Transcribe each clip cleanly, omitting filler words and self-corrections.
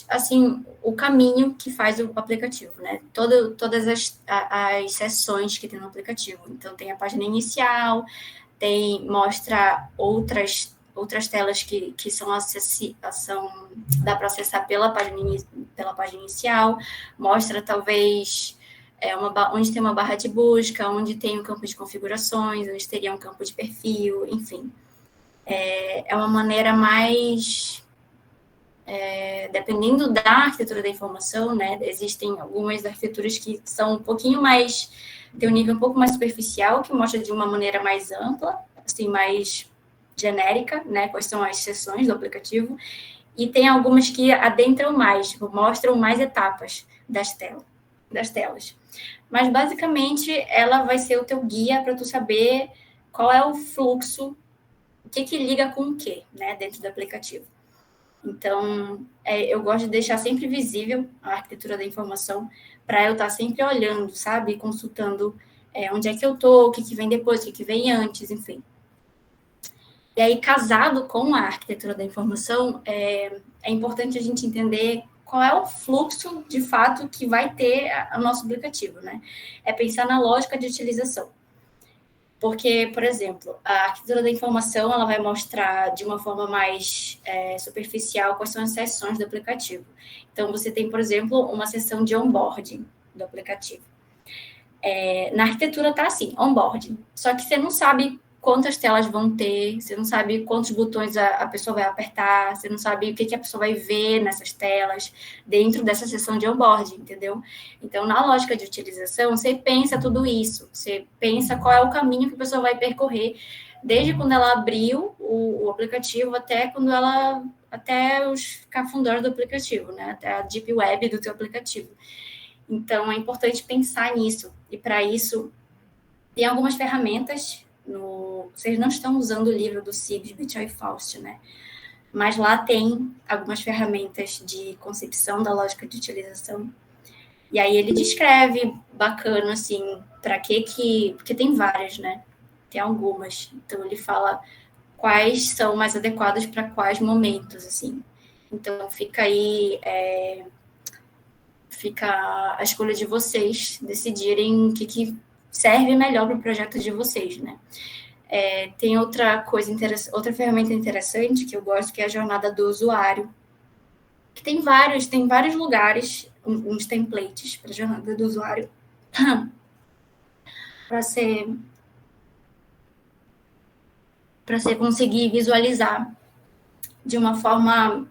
assim, o caminho que faz o aplicativo, né? Todas as seções que tem no aplicativo. Então, tem a página inicial, mostra outras telas que dá para acessar pela página inicial, mostra talvez onde tem uma barra de busca, onde tem um campo de configurações, onde teria um campo de perfil, enfim. É uma maneira mais... dependendo da arquitetura da informação, né, existem algumas arquiteturas que são um pouquinho mais... tem um nível um pouco mais superficial, que mostra de uma maneira mais ampla, assim, mais genérica, né, quais são as seções do aplicativo, e tem algumas que adentram mais, tipo, mostram mais etapas das telas. Mas, basicamente, ela vai ser o teu guia para tu saber qual é o fluxo, o que liga com o que, né, dentro do aplicativo. Então, eu gosto de deixar sempre visível a arquitetura da informação para eu estar sempre olhando, sabe? Consultando onde é que eu estou, o que vem depois, o que vem antes, enfim. E aí, casado com a arquitetura da informação, é importante a gente entender qual é o fluxo, de fato, que vai ter o nosso aplicativo, né? É pensar na lógica de utilização. Porque, por exemplo, a arquitetura da informação ela vai mostrar de uma forma mais superficial quais são as seções do aplicativo. Então, você tem, por exemplo, uma seção de onboarding do aplicativo. Na arquitetura está assim, onboarding. Só que você não sabe quantas telas vão ter, você não sabe quantos botões a pessoa vai apertar, você não sabe o que a pessoa vai ver nessas telas dentro dessa seção de onboarding, entendeu? Então, na lógica de utilização, você pensa tudo isso, você pensa qual é o caminho que a pessoa vai percorrer, desde quando ela abriu o aplicativo até os cafundós do aplicativo, né? Até a deep web do teu aplicativo. Então, é importante pensar nisso. E, para isso, tem algumas ferramentas. Vocês não estão usando o livro do Siegsbitt e Faust, né? Mas lá tem algumas ferramentas de concepção da lógica de utilização. E aí ele descreve, bacana, assim, para porque tem várias, né? Tem algumas. Então, ele fala quais são mais adequadas para quais momentos, assim. Então, fica aí... fica a escolha de vocês decidirem o que serve melhor para o projeto de vocês, né? Tem outra ferramenta interessante que eu gosto, que é a jornada do usuário, que tem vários lugares, uns templates para a jornada do usuário, para você conseguir visualizar de uma forma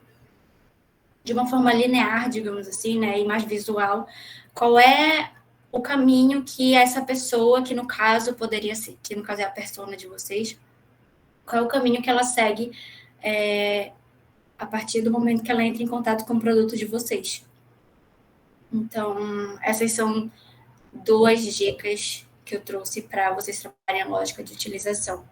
linear, digamos assim, né, e mais visual, qual é o caminho que essa pessoa, que no caso poderia ser, que no caso é a persona de vocês, qual é o caminho que ela segue a partir do momento que ela entra em contato com o produto de vocês. Então, essas são 2 dicas que eu trouxe para vocês trabalharem a lógica de utilização.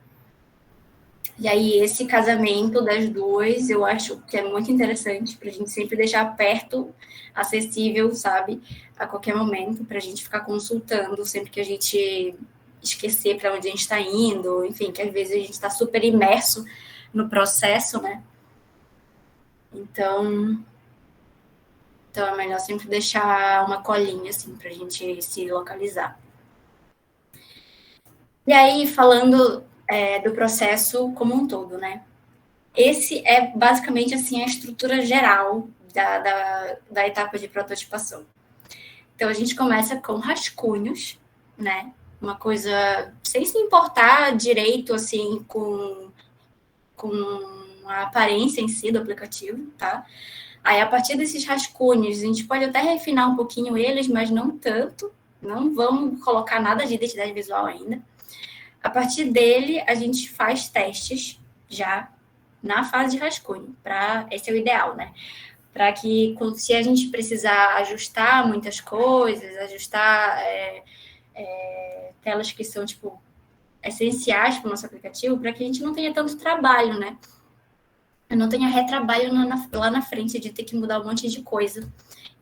E aí, esse casamento das 2, eu acho que é muito interessante para a gente sempre deixar perto, acessível, sabe? A qualquer momento, para a gente ficar consultando sempre que a gente esquecer para onde a gente está indo, enfim, que às vezes a gente está super imerso no processo, né? Então é melhor sempre deixar uma colinha, assim, para a gente se localizar. E aí, falando do processo como um todo, né? Esse é basicamente assim a estrutura geral da etapa de prototipação. Então, a gente começa com rascunhos, né? Uma coisa sem se importar direito assim com a aparência em si do aplicativo, tá? Aí, a partir desses rascunhos, a gente pode até refinar um pouquinho eles, mas não tanto. Não vamos colocar nada de identidade visual ainda. A partir dele, a gente faz testes já na fase de rascunho. Esse é o ideal, né? Para que, se a gente precisar ajustar muitas coisas, ajustar telas que são, tipo, essenciais para o nosso aplicativo, para que a gente não tenha tanto trabalho, né? Eu não tenha retrabalho lá na frente de ter que mudar um monte de coisa.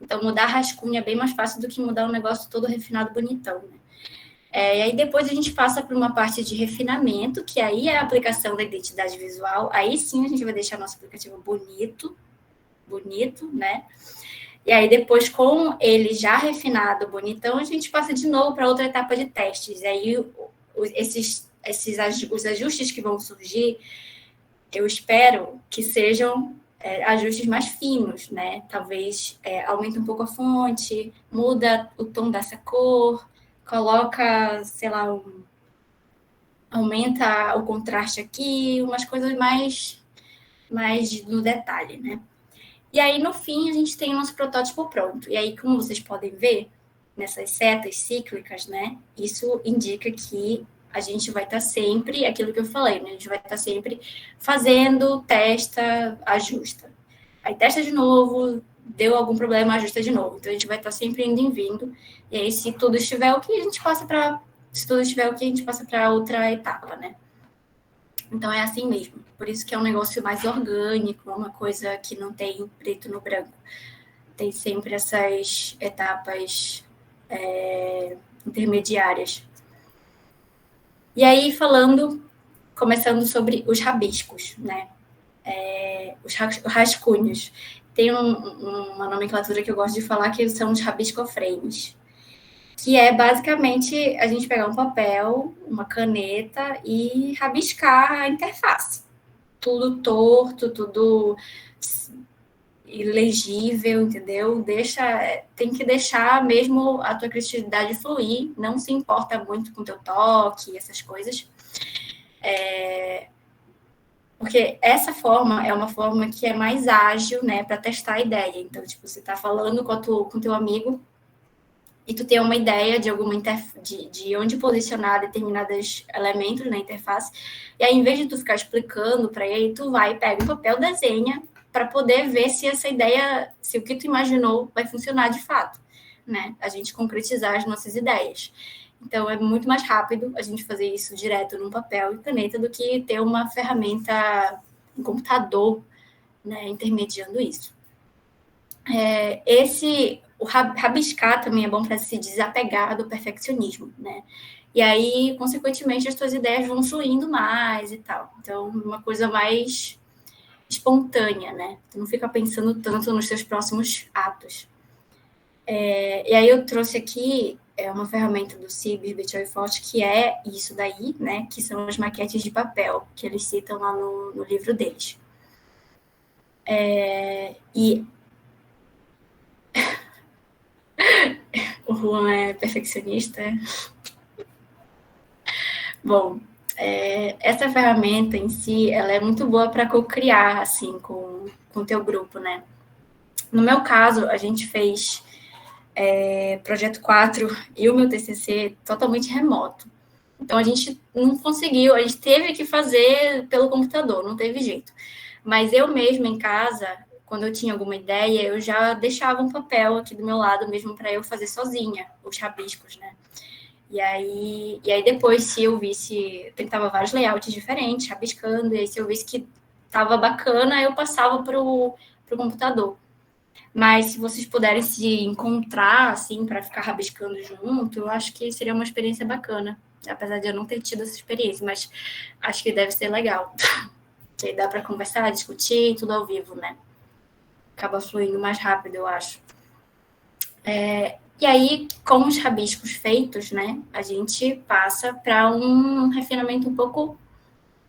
Então, mudar rascunho é bem mais fácil do que mudar um negócio todo refinado, bonitão, né? E aí depois a gente passa para uma parte de refinamento, que aí é a aplicação da identidade visual. Aí sim a gente vai deixar nosso aplicativo bonito, bonito, né? E aí, depois, com ele já refinado, bonitão, a gente passa de novo para outra etapa de testes. E aí, os ajustes que vão surgir, eu espero que sejam ajustes mais finos, né? Talvez aumente um pouco a fonte, muda o tom dessa cor, coloca, sei lá, aumenta o contraste aqui, umas coisas mais no detalhe, né? E aí, no fim, a gente tem o nosso protótipo pronto. E aí, como vocês podem ver, nessas setas cíclicas, né? Isso indica que a gente vai estar sempre, aquilo que eu falei, né? A gente vai estar sempre fazendo, testa, ajusta. Aí testa de novo, deu algum problema, ajusta de novo. Então, a gente vai estar sempre indo e vindo. E aí, se tudo estiver ok, a gente passa para... Se tudo estiver ok, a gente passa para outra etapa, né? Então, é assim mesmo. Por isso que é um negócio mais orgânico, uma coisa que não tem preto no branco. Tem sempre essas etapas intermediárias. E aí, começando sobre os rabiscos, né? Os rascunhos. Tem uma nomenclatura que eu gosto de falar que são os rabiscoframes, que é basicamente a gente pegar um papel, uma caneta e rabiscar a interface. Tudo torto, tudo ilegível, entendeu? Tem que deixar mesmo a tua criatividade fluir, não se importa muito com teu toque, essas coisas. Porque essa forma é uma forma que é mais ágil, né, para testar a ideia. Então, tipo, você tá falando com teu amigo e tu tem uma ideia de alguma de onde posicionar determinados elementos na interface, e aí, em vez de tu ficar explicando para ele, tu vai, pega um papel, desenha, para poder ver se essa ideia, se o que tu imaginou vai funcionar de fato, né? A gente concretizar as nossas ideias. Então, é muito mais rápido a gente fazer isso direto num papel e caneta do que ter uma ferramenta, um computador, né, intermediando isso. O rabiscar também é bom para se desapegar do perfeccionismo, né? E aí, consequentemente, as tuas ideias vão fluindo mais e tal. Então, uma coisa mais espontânea, né? Tu não fica pensando tanto nos seus próximos atos. E aí eu trouxe aqui uma ferramenta do Cibers, Bettiol e Forte, que é isso daí, né? Que são as maquetes de papel, que eles citam lá no livro deles. E o Juan é perfeccionista. Bom, essa ferramenta em si, ela é muito boa para co-criar, assim, com o teu grupo, né? No meu caso, a gente fez Projeto 4 e o meu TCC totalmente remoto. Então, a gente não conseguiu, a gente teve que fazer pelo computador, não teve jeito. Mas eu mesma, em casa, quando eu tinha alguma ideia, eu já deixava um papel aqui do meu lado mesmo para eu fazer sozinha, os rabiscos, né? E aí depois, se eu visse, eu tentava vários layouts diferentes, rabiscando, e aí se eu visse que estava bacana, eu passava para o computador. Mas se vocês puderem se encontrar, assim, para ficar rabiscando junto, eu acho que seria uma experiência bacana. Apesar de eu não ter tido essa experiência, mas acho que deve ser legal. Porque dá para conversar, discutir, tudo ao vivo, né? Acaba fluindo mais rápido, eu acho. E aí, com os rabiscos feitos, né, a gente passa para um refinamento um pouco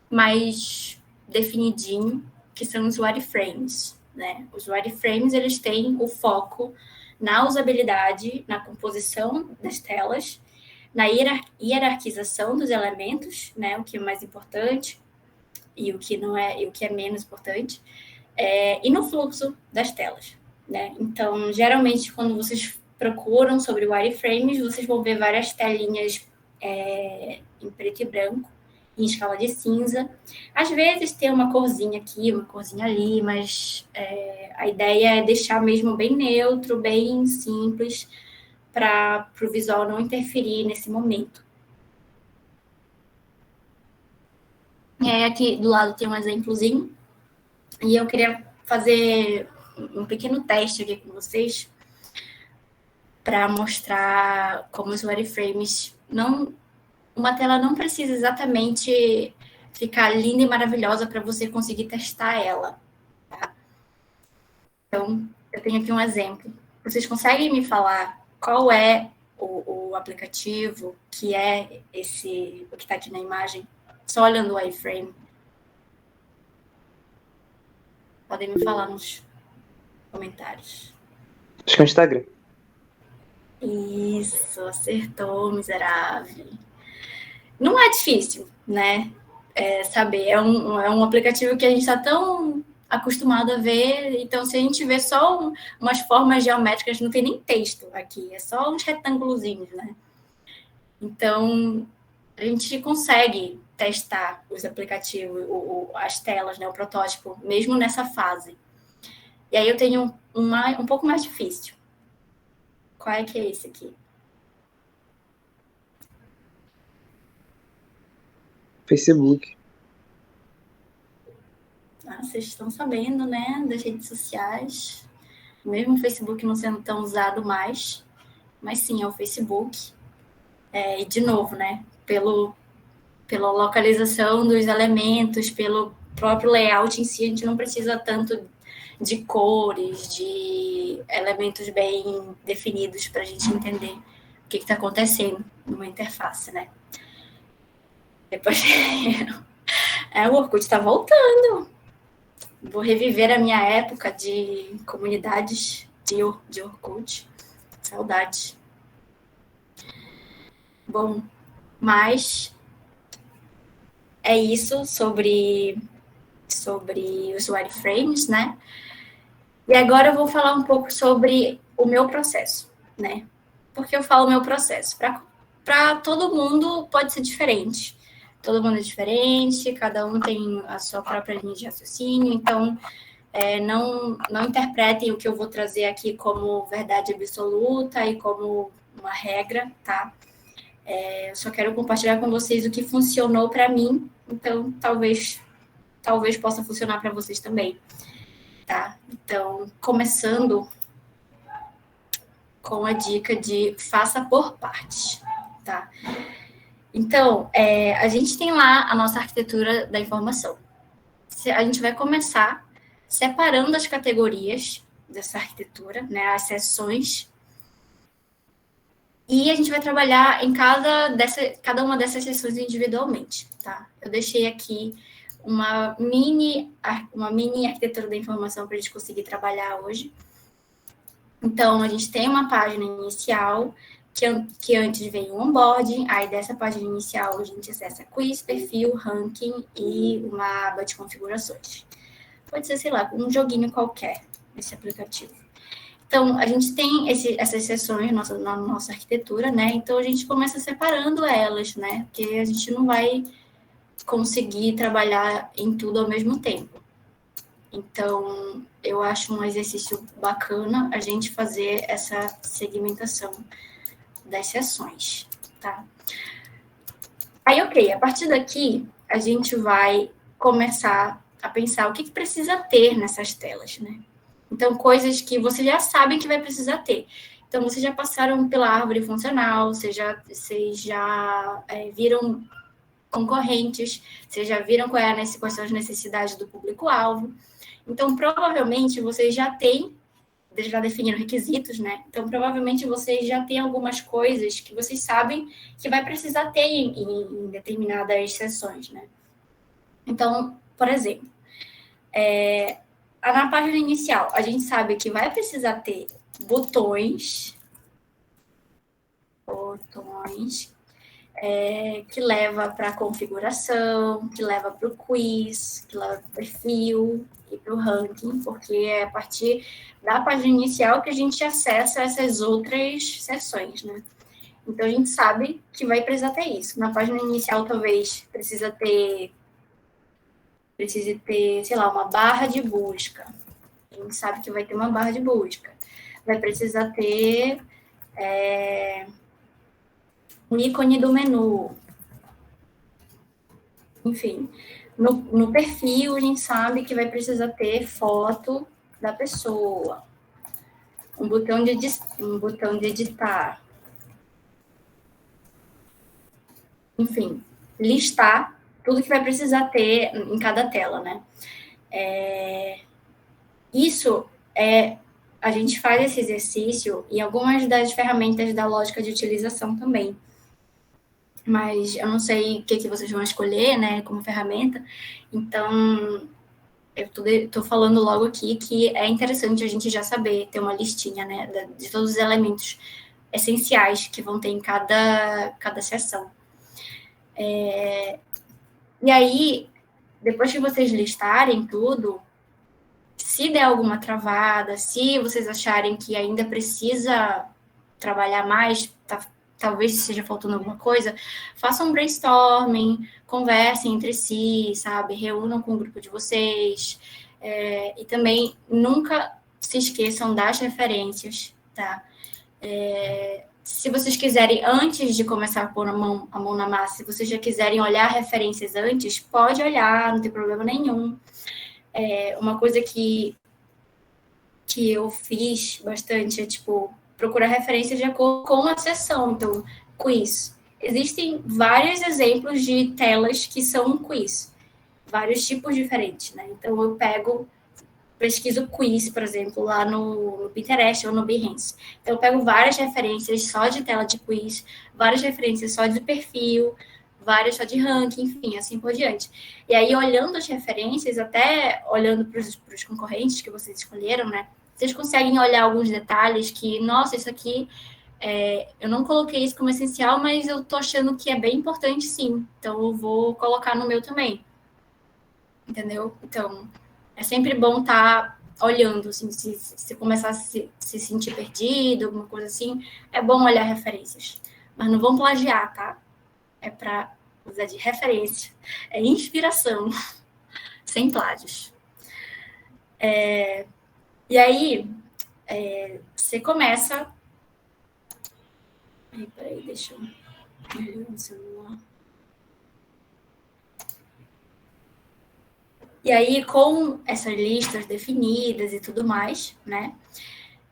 mais definidinho, que são os wireframes, né? Os wireframes, eles têm o foco na usabilidade, na composição das telas, na hierarquização dos elementos, né, o que é mais importante e o que não é, e o que é menos importante, e no fluxo das telas, né? Então, geralmente, quando vocês procuram sobre wireframes, vocês vão ver várias telinhas em preto e branco, em escala de cinza. Às vezes tem uma corzinha aqui, uma corzinha ali, mas a ideia é deixar mesmo bem neutro, bem simples, para o visual não interferir nesse momento. E aí aqui do lado tem um exemplozinho, e eu queria fazer um pequeno teste aqui com vocês, para mostrar como os wireframes uma tela não precisa exatamente ficar linda e maravilhosa para você conseguir testar ela. Tá? Então, eu tenho aqui um exemplo. Vocês conseguem me falar qual é o aplicativo que é o que está aqui na imagem? Só olhando o iframe. Podem me falar nos comentários. Acho que é o Instagram. Isso, acertou, miserável. Não é difícil, né? Saber. É um aplicativo que a gente está tão acostumado a ver. Então, se a gente vê só umas formas geométricas, não tem nem texto aqui, é só uns retângulozinhos, né? Então, a gente consegue testar os aplicativos, as telas, né, o protótipo, mesmo nessa fase. E aí eu tenho um pouco mais difícil. Qual é que é esse aqui? Facebook. Vocês estão sabendo, né, das redes sociais. Mesmo o Facebook não sendo tão usado mais, mas sim, é o Facebook. E, de novo, né, pela localização dos elementos, pelo próprio layout em si, a gente não precisa tanto de cores, de elementos bem definidos para a gente entender o que está acontecendo numa interface, né? Depois, o Orkut está voltando. Vou reviver a minha época de comunidades de Orkut. Saudade. Bom, mas é isso sobre os wireframes, né? E agora eu vou falar um pouco sobre o meu processo, né? Porque eu falo meu processo. Para todo mundo pode ser diferente. Todo mundo é diferente, cada um tem a sua própria linha de raciocínio, então não interpretem o que eu vou trazer aqui como verdade absoluta e como uma regra, tá? Eu só quero compartilhar com vocês o que funcionou para mim, então talvez possa funcionar para vocês também, tá? Então, começando com a dica de faça por partes, tá? Então, a gente tem lá a nossa arquitetura da informação. A gente vai começar separando as categorias dessa arquitetura, né, as seções, e a gente vai trabalhar em cada uma dessas seções individualmente, tá? Eu deixei aqui uma mini arquitetura da informação para a gente conseguir trabalhar hoje. Então, a gente tem uma página inicial, que antes vem o onboarding, aí dessa página inicial a gente acessa quiz, perfil, ranking e uma aba de configurações. Pode ser, sei lá, um joguinho qualquer nesse aplicativo. Então, a gente tem essas seções na nossa arquitetura, né? Então, a gente começa separando elas, né? Porque a gente não vai conseguir trabalhar em tudo ao mesmo tempo. Então, eu acho um exercício bacana a gente fazer essa segmentação das sessões, tá? Aí, ok, a partir daqui, a gente vai começar a pensar o que precisa ter nessas telas, né? Então, coisas que você já sabe que vai precisar ter. Então, vocês já passaram pela árvore funcional, vocês já viram concorrentes, vocês já viram quais são as necessidades do público-alvo. Então, provavelmente, vocês já definiram requisitos, né? Então, provavelmente, vocês já têm algumas coisas que vocês sabem que vai precisar ter em determinadas sessões, né? Então, por exemplo, na página inicial, a gente sabe que vai precisar ter botões que leva para a configuração, que leva para o quiz, que leva para o perfil e para o ranking, porque é a partir da página inicial que a gente acessa essas outras seções, né? Então, a gente sabe que vai precisar ter isso. Na página inicial, talvez precise ter, sei lá, uma barra de busca. A gente sabe que vai ter uma barra de busca. Vai precisar ter um ícone do menu. Enfim, no perfil, a gente sabe que vai precisar ter foto da pessoa. Um botão de editar. Enfim, listar tudo que vai precisar ter em cada tela, né? Isso a gente faz esse exercício em algumas das ferramentas da lógica de utilização também. Mas eu não sei o que vocês vão escolher, né, como ferramenta. Então, eu estou falando logo aqui que é interessante a gente já saber, ter uma listinha, né, de todos os elementos essenciais que vão ter em cada sessão. E aí, depois que vocês listarem tudo, se der alguma travada, se vocês acharem que ainda precisa trabalhar mais, talvez esteja faltando alguma coisa, façam um brainstorming, conversem entre si, sabe? Reúnam com o grupo de vocês. E também nunca se esqueçam das referências, tá? Se vocês quiserem, antes de começar a pôr a mão na massa, se vocês já quiserem olhar referências antes, pode olhar, não tem problema nenhum. Uma coisa que eu fiz bastante é, tipo, procurar referências de acordo com a sessão. Então, quiz. Existem vários exemplos de telas que são um quiz. Vários tipos diferentes, né? Então, eu pesquiso quiz, por exemplo, lá no Pinterest ou no Behance. Então, eu pego várias referências só de tela de quiz, várias referências só de perfil, várias só de ranking, enfim, assim por diante. E aí, olhando as referências, até olhando para os concorrentes que vocês escolheram, né? Vocês conseguem olhar alguns detalhes que, nossa, isso aqui, eu não coloquei isso como essencial, mas eu tô achando que é bem importante, sim. Então, eu vou colocar no meu também. Entendeu? Então, é sempre bom estar olhando, assim, se começar a se sentir perdido, alguma coisa assim, é bom olhar referências. Mas não vão plagiar, tá? É para usar de referência. É inspiração, sem plágios. E aí, você começa... Peraí, deixa eu melhorar o celular. E aí, com essas listas definidas e tudo mais, né?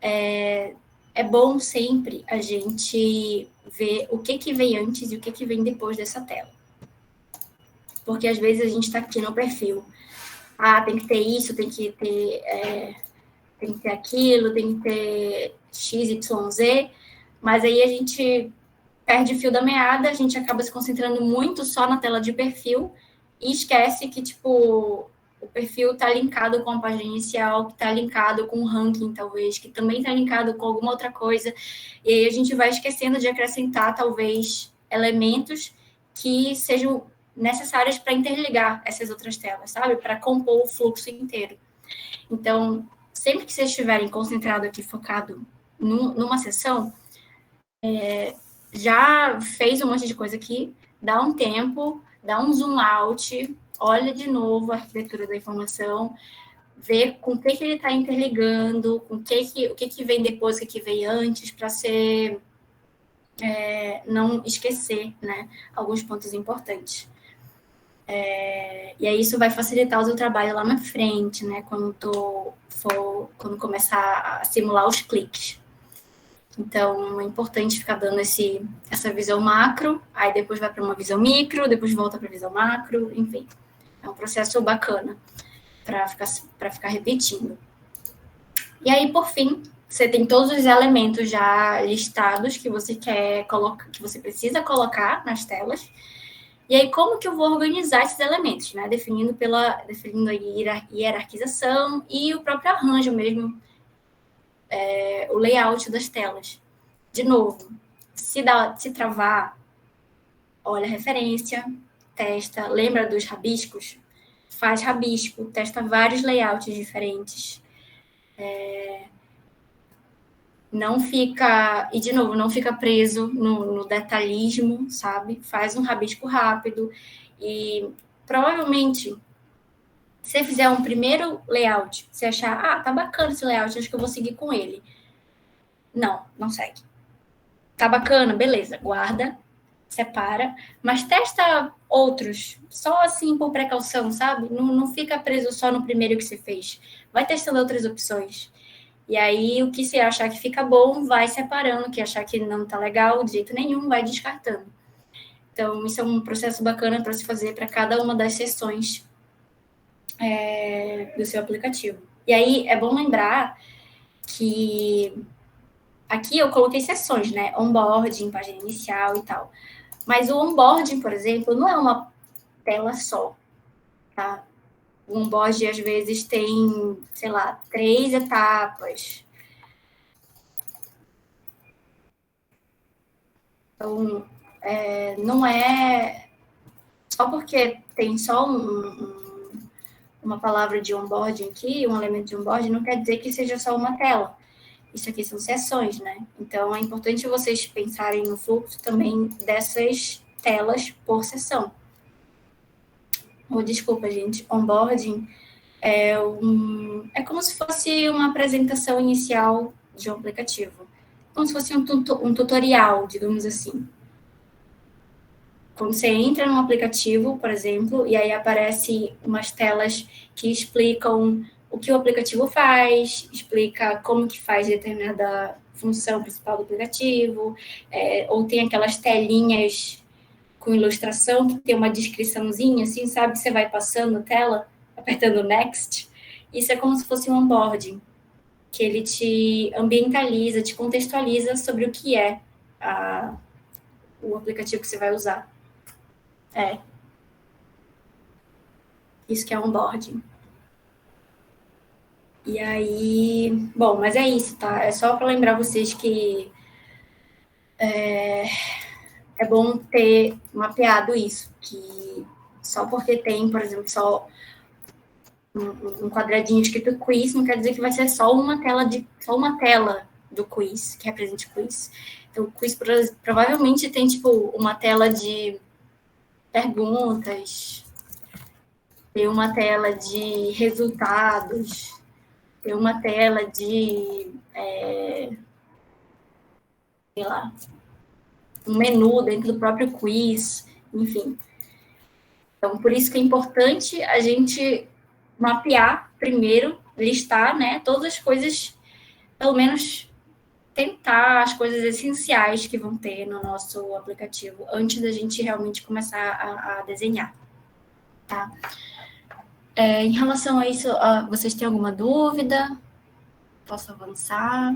É bom sempre a gente ver o que vem antes e o que vem depois dessa tela. Porque às vezes a gente está aqui no perfil. Tem que ter isso, tem que ter aquilo, tem que ter X, Y, Z. Mas aí a gente perde o fio da meada, a gente acaba se concentrando muito só na tela de perfil e esquece que, tipo, o perfil está linkado com a página inicial, que está linkado com o ranking, talvez, que também está linkado com alguma outra coisa. E aí a gente vai esquecendo de acrescentar, talvez, elementos que sejam necessários para interligar essas outras telas, sabe? Para compor o fluxo inteiro. Então, sempre que vocês estiverem concentrados aqui, focado numa sessão, já fez um monte de coisa aqui, dá um tempo, dá um zoom out, olha de novo a arquitetura da informação, vê com o que ele está interligando, com o que vem depois, o que vem antes, para você não esquecer, né, alguns pontos importantes. E aí isso vai facilitar o seu trabalho lá na frente, né, quando começar a simular os cliques. Então, é importante ficar dando essa visão macro, aí depois vai para uma visão micro, depois volta para a visão macro, enfim. É um processo bacana para ficar repetindo. E aí, por fim, você tem todos os elementos já listados que você quer colocar, que você precisa colocar nas telas. E aí, como que eu vou organizar esses elementos, né? Definindo a hierarquização e o próprio arranjo mesmo, o layout das telas. De novo, se travar, olha a referência, testa, lembra dos rabiscos? Faz rabisco, testa vários layouts diferentes. Não fica preso no detalhismo, sabe? Faz um rabisco rápido e provavelmente, se você fizer um primeiro layout, você achar, tá bacana esse layout, acho que eu vou seguir com ele. Não segue. Tá bacana, beleza, guarda, separa, mas testa outros, só assim por precaução, sabe? Não fica preso só no primeiro que você fez. Vai testando outras opções. E aí, o que você achar que fica bom, vai separando, o que achar que não tá legal de jeito nenhum, vai descartando. Então, isso é um processo bacana para se fazer para cada uma das sessões do seu aplicativo. E aí, é bom lembrar que aqui eu coloquei seções, né? Onboarding, página inicial e tal. Mas o onboarding, por exemplo, não é uma tela só, tá? O onboarding, às vezes, tem, sei lá, 3 etapas. Então, não é só porque tem só uma palavra de onboarding aqui, um elemento de onboarding, não quer dizer que seja só uma tela. Isso aqui são sessões, né? Então, é importante vocês pensarem no fluxo também dessas telas por sessão. Desculpa, gente, onboarding é como se fosse uma apresentação inicial de um aplicativo. Como se fosse um tutorial, digamos assim. Quando você entra num aplicativo, por exemplo, e aí aparece umas telas que explicam o que o aplicativo faz, explica como que faz determinada função principal do aplicativo, ou tem aquelas telinhas com ilustração que tem uma descriçãozinha, assim, sabe? Você vai passando a tela, apertando Next. Isso é como se fosse um onboarding, que ele te ambientaliza, te contextualiza sobre o que é o aplicativo que você vai usar. Isso que é onboarding. E aí, bom, mas é isso, tá? É só para lembrar vocês que é bom ter mapeado isso, que só porque tem, por exemplo, só um quadradinho escrito quiz, não quer dizer que vai ser só uma tela do quiz, que represente o quiz. Então, o quiz provavelmente tem, tipo, uma tela de perguntas, tem uma tela de resultados, tem uma tela de, sei lá, um menu dentro do próprio quiz, enfim. Então, por isso que é importante a gente mapear primeiro, listar, né, todas as coisas, pelo menos tentar as coisas essenciais que vão ter no nosso aplicativo antes da gente realmente começar a desenhar, tá? Em relação a isso, vocês têm alguma dúvida? Posso avançar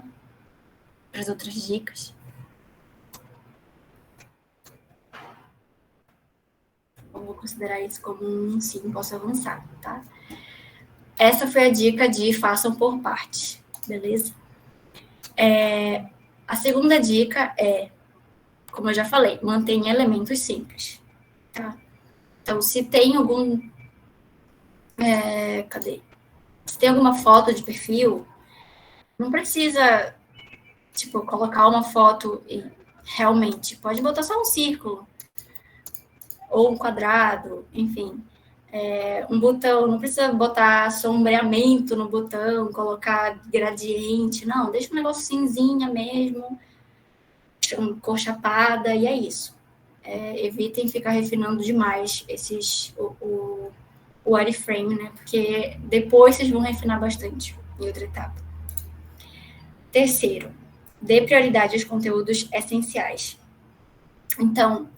para as outras dicas? Eu vou considerar isso como um sim, posso avançar, tá? Essa foi a dica de façam por parte, beleza? A segunda dica é, como eu já falei, mantenha elementos simples, tá? Então, se tem se tem alguma foto de perfil, não precisa, tipo, colocar uma foto e realmente, pode botar só um círculo, ou um quadrado, enfim. Um botão, não precisa botar sombreamento no botão, colocar gradiente, não, deixa um negócio cinzinha mesmo, cor chapada, e é isso. Evitem ficar refinando demais o wireframe, né? Porque depois vocês vão refinar bastante em outra etapa. Terceiro, dê prioridade aos conteúdos essenciais. Então,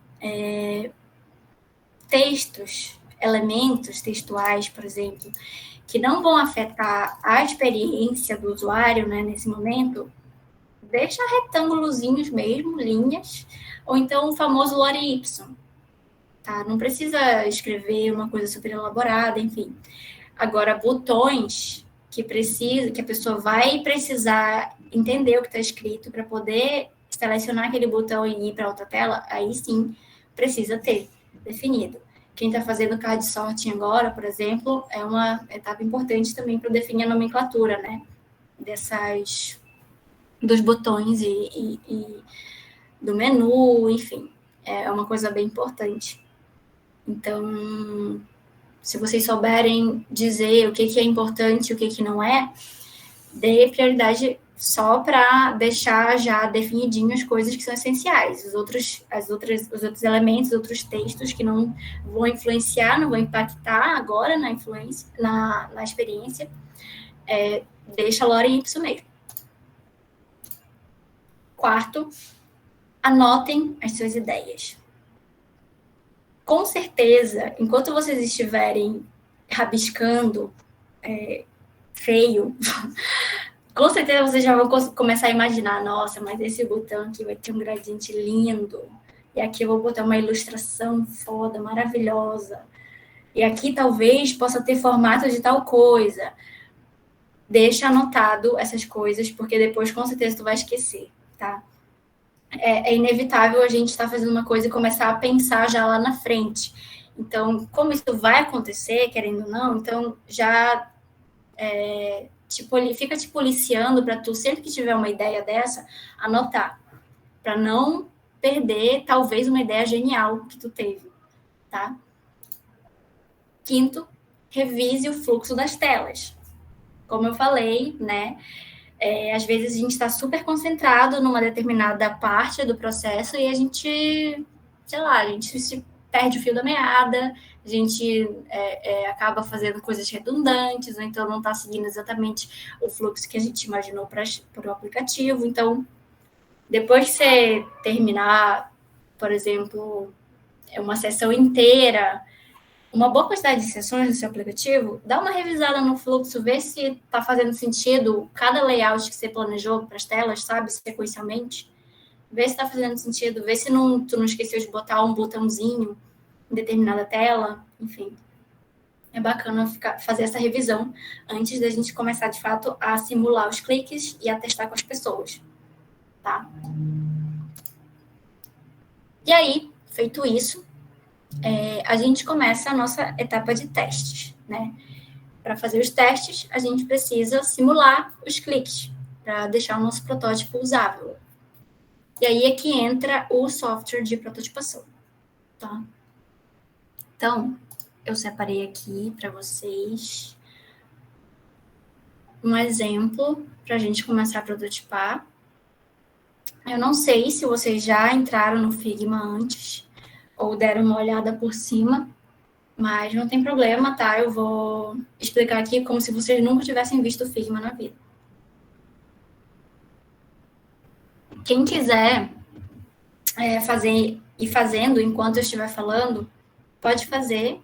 textos, elementos textuais, por exemplo, que não vão afetar a experiência do usuário, né, nesse momento, deixa retângulozinhos mesmo, linhas, ou então o famoso lore ipsum, tá? Não precisa escrever uma coisa super elaborada, enfim. Agora, botões que a pessoa vai precisar entender o que está escrito para poder selecionar aquele botão e ir para outra tela, aí sim precisa ter definido. Quem está fazendo card sorting agora, por exemplo, é uma etapa importante também para definir a nomenclatura, né? Dos botões e do menu, enfim. É uma coisa bem importante. Então, se vocês souberem dizer o que é importante e o que não é, dê prioridade só para deixar já definidinho as coisas que são essenciais. Os outros elementos, os outros textos que não vão influenciar, não vão impactar agora na influência, na experiência, deixa lore ipsum mesmo. Quarto, anotem as suas ideias. Com certeza, enquanto vocês estiverem rabiscando feio, Com certeza vocês já vão começar a imaginar, nossa, mas esse botão aqui vai ter um gradiente lindo. E aqui eu vou botar uma ilustração foda, maravilhosa. E aqui talvez possa ter formato de tal coisa. Deixa anotado essas coisas, porque depois com certeza tu vai esquecer, tá? É inevitável a gente estar fazendo uma coisa e começar a pensar já lá na frente. Então, como isso vai acontecer, querendo ou não, então já fica te policiando para tu, sempre que tiver uma ideia dessa, anotar, para não perder talvez uma ideia genial que tu teve, tá? Quinto, revise o fluxo das telas. Como eu falei, né? Às vezes a gente está super concentrado numa determinada parte do processo e a gente, sei lá, a gente se perde o fio da meada, a gente acaba fazendo coisas redundantes, ou então não está seguindo exatamente o fluxo que a gente imaginou para o aplicativo. Então, depois que você terminar, por exemplo, uma sessão inteira, uma boa quantidade de sessões no seu aplicativo, dá uma revisada no fluxo, vê se está fazendo sentido cada layout que você planejou para as telas, sabe, sequencialmente. Vê se está fazendo sentido, vê se tu não esqueceu de botar um botãozinho em determinada tela, enfim. É bacana fazer essa revisão antes da gente começar, de fato, a simular os cliques e a testar com as pessoas, tá? E aí, feito isso, a gente começa a nossa etapa de testes, né? Para fazer os testes, a gente precisa simular os cliques para deixar o nosso protótipo usável. E aí é que entra o software de prototipação, tá? Então, eu separei aqui para vocês um exemplo para a gente começar a prototipar. Eu não sei se vocês já entraram no Figma antes ou deram uma olhada por cima, mas não tem problema, tá? Eu vou explicar aqui como se vocês nunca tivessem visto o Figma na vida. Quem quiser fazer e fazendo enquanto eu estiver falando, pode fazer.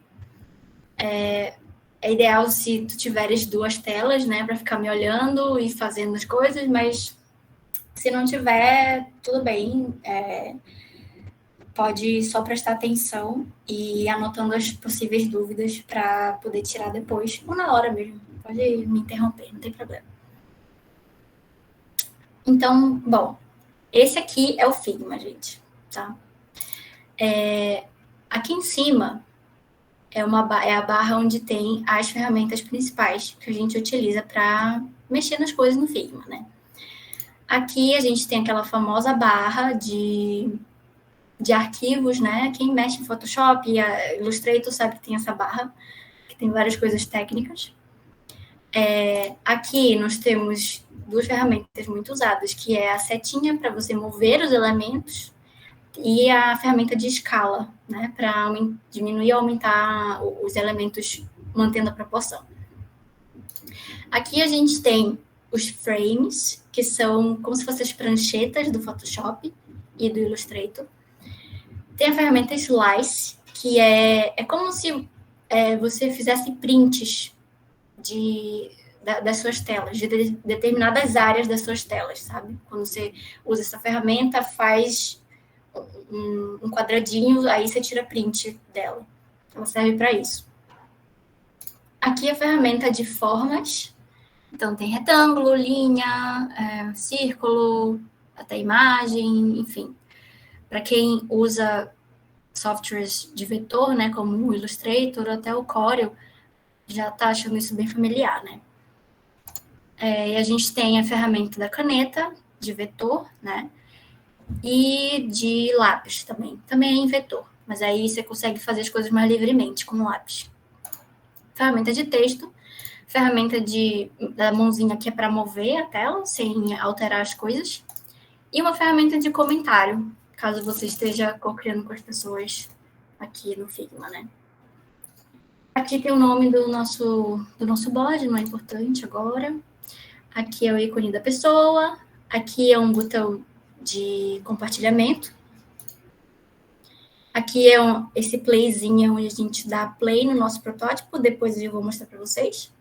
É ideal se tu tiveres duas telas, né, para ficar me olhando e fazendo as coisas, mas se não tiver, tudo bem. Pode só prestar atenção e ir anotando as possíveis dúvidas para poder tirar depois, ou na hora mesmo. Pode me interromper, não tem problema. Então, bom, esse aqui é o Figma, gente, tá? Aqui em cima é a barra onde tem as ferramentas principais que a gente utiliza para mexer nas coisas no Figma, né? Aqui a gente tem aquela famosa barra de arquivos, né? Quem mexe em Photoshop e Illustrator sabe que tem essa barra, que tem várias coisas técnicas. Aqui nós temos duas ferramentas muito usadas, que é a setinha para você mover os elementos e a ferramenta de escala, né? Para diminuir ou aumentar os elementos mantendo a proporção. Aqui a gente tem os frames, que são como se fossem as pranchetas do Photoshop e do Illustrator. Tem a ferramenta Slice, que é como se você fizesse prints das suas telas, de determinadas áreas das suas telas, sabe? Quando você usa essa ferramenta, faz um quadradinho, aí você tira print dela. Ela serve para isso. Aqui a ferramenta de formas. Então, tem retângulo, linha, círculo, até imagem, enfim. Para quem usa softwares de vetor, né, como o Illustrator ou até o Corel, já está achando isso bem familiar, né? E a gente tem a ferramenta da caneta, de vetor, né? E de lápis também. Também é em vetor, mas aí você consegue fazer as coisas mais livremente com o lápis. Ferramenta de texto, ferramenta da mãozinha que é para mover a tela, sem alterar as coisas. E uma ferramenta de comentário, caso você esteja co-criando com as pessoas aqui no Figma, né? Aqui tem o nome do nosso bot, não é importante agora. Aqui é o ícone da pessoa. Aqui é um botão de compartilhamento. Aqui é esse playzinho onde a gente dá play no nosso protótipo. Depois eu vou mostrar para vocês.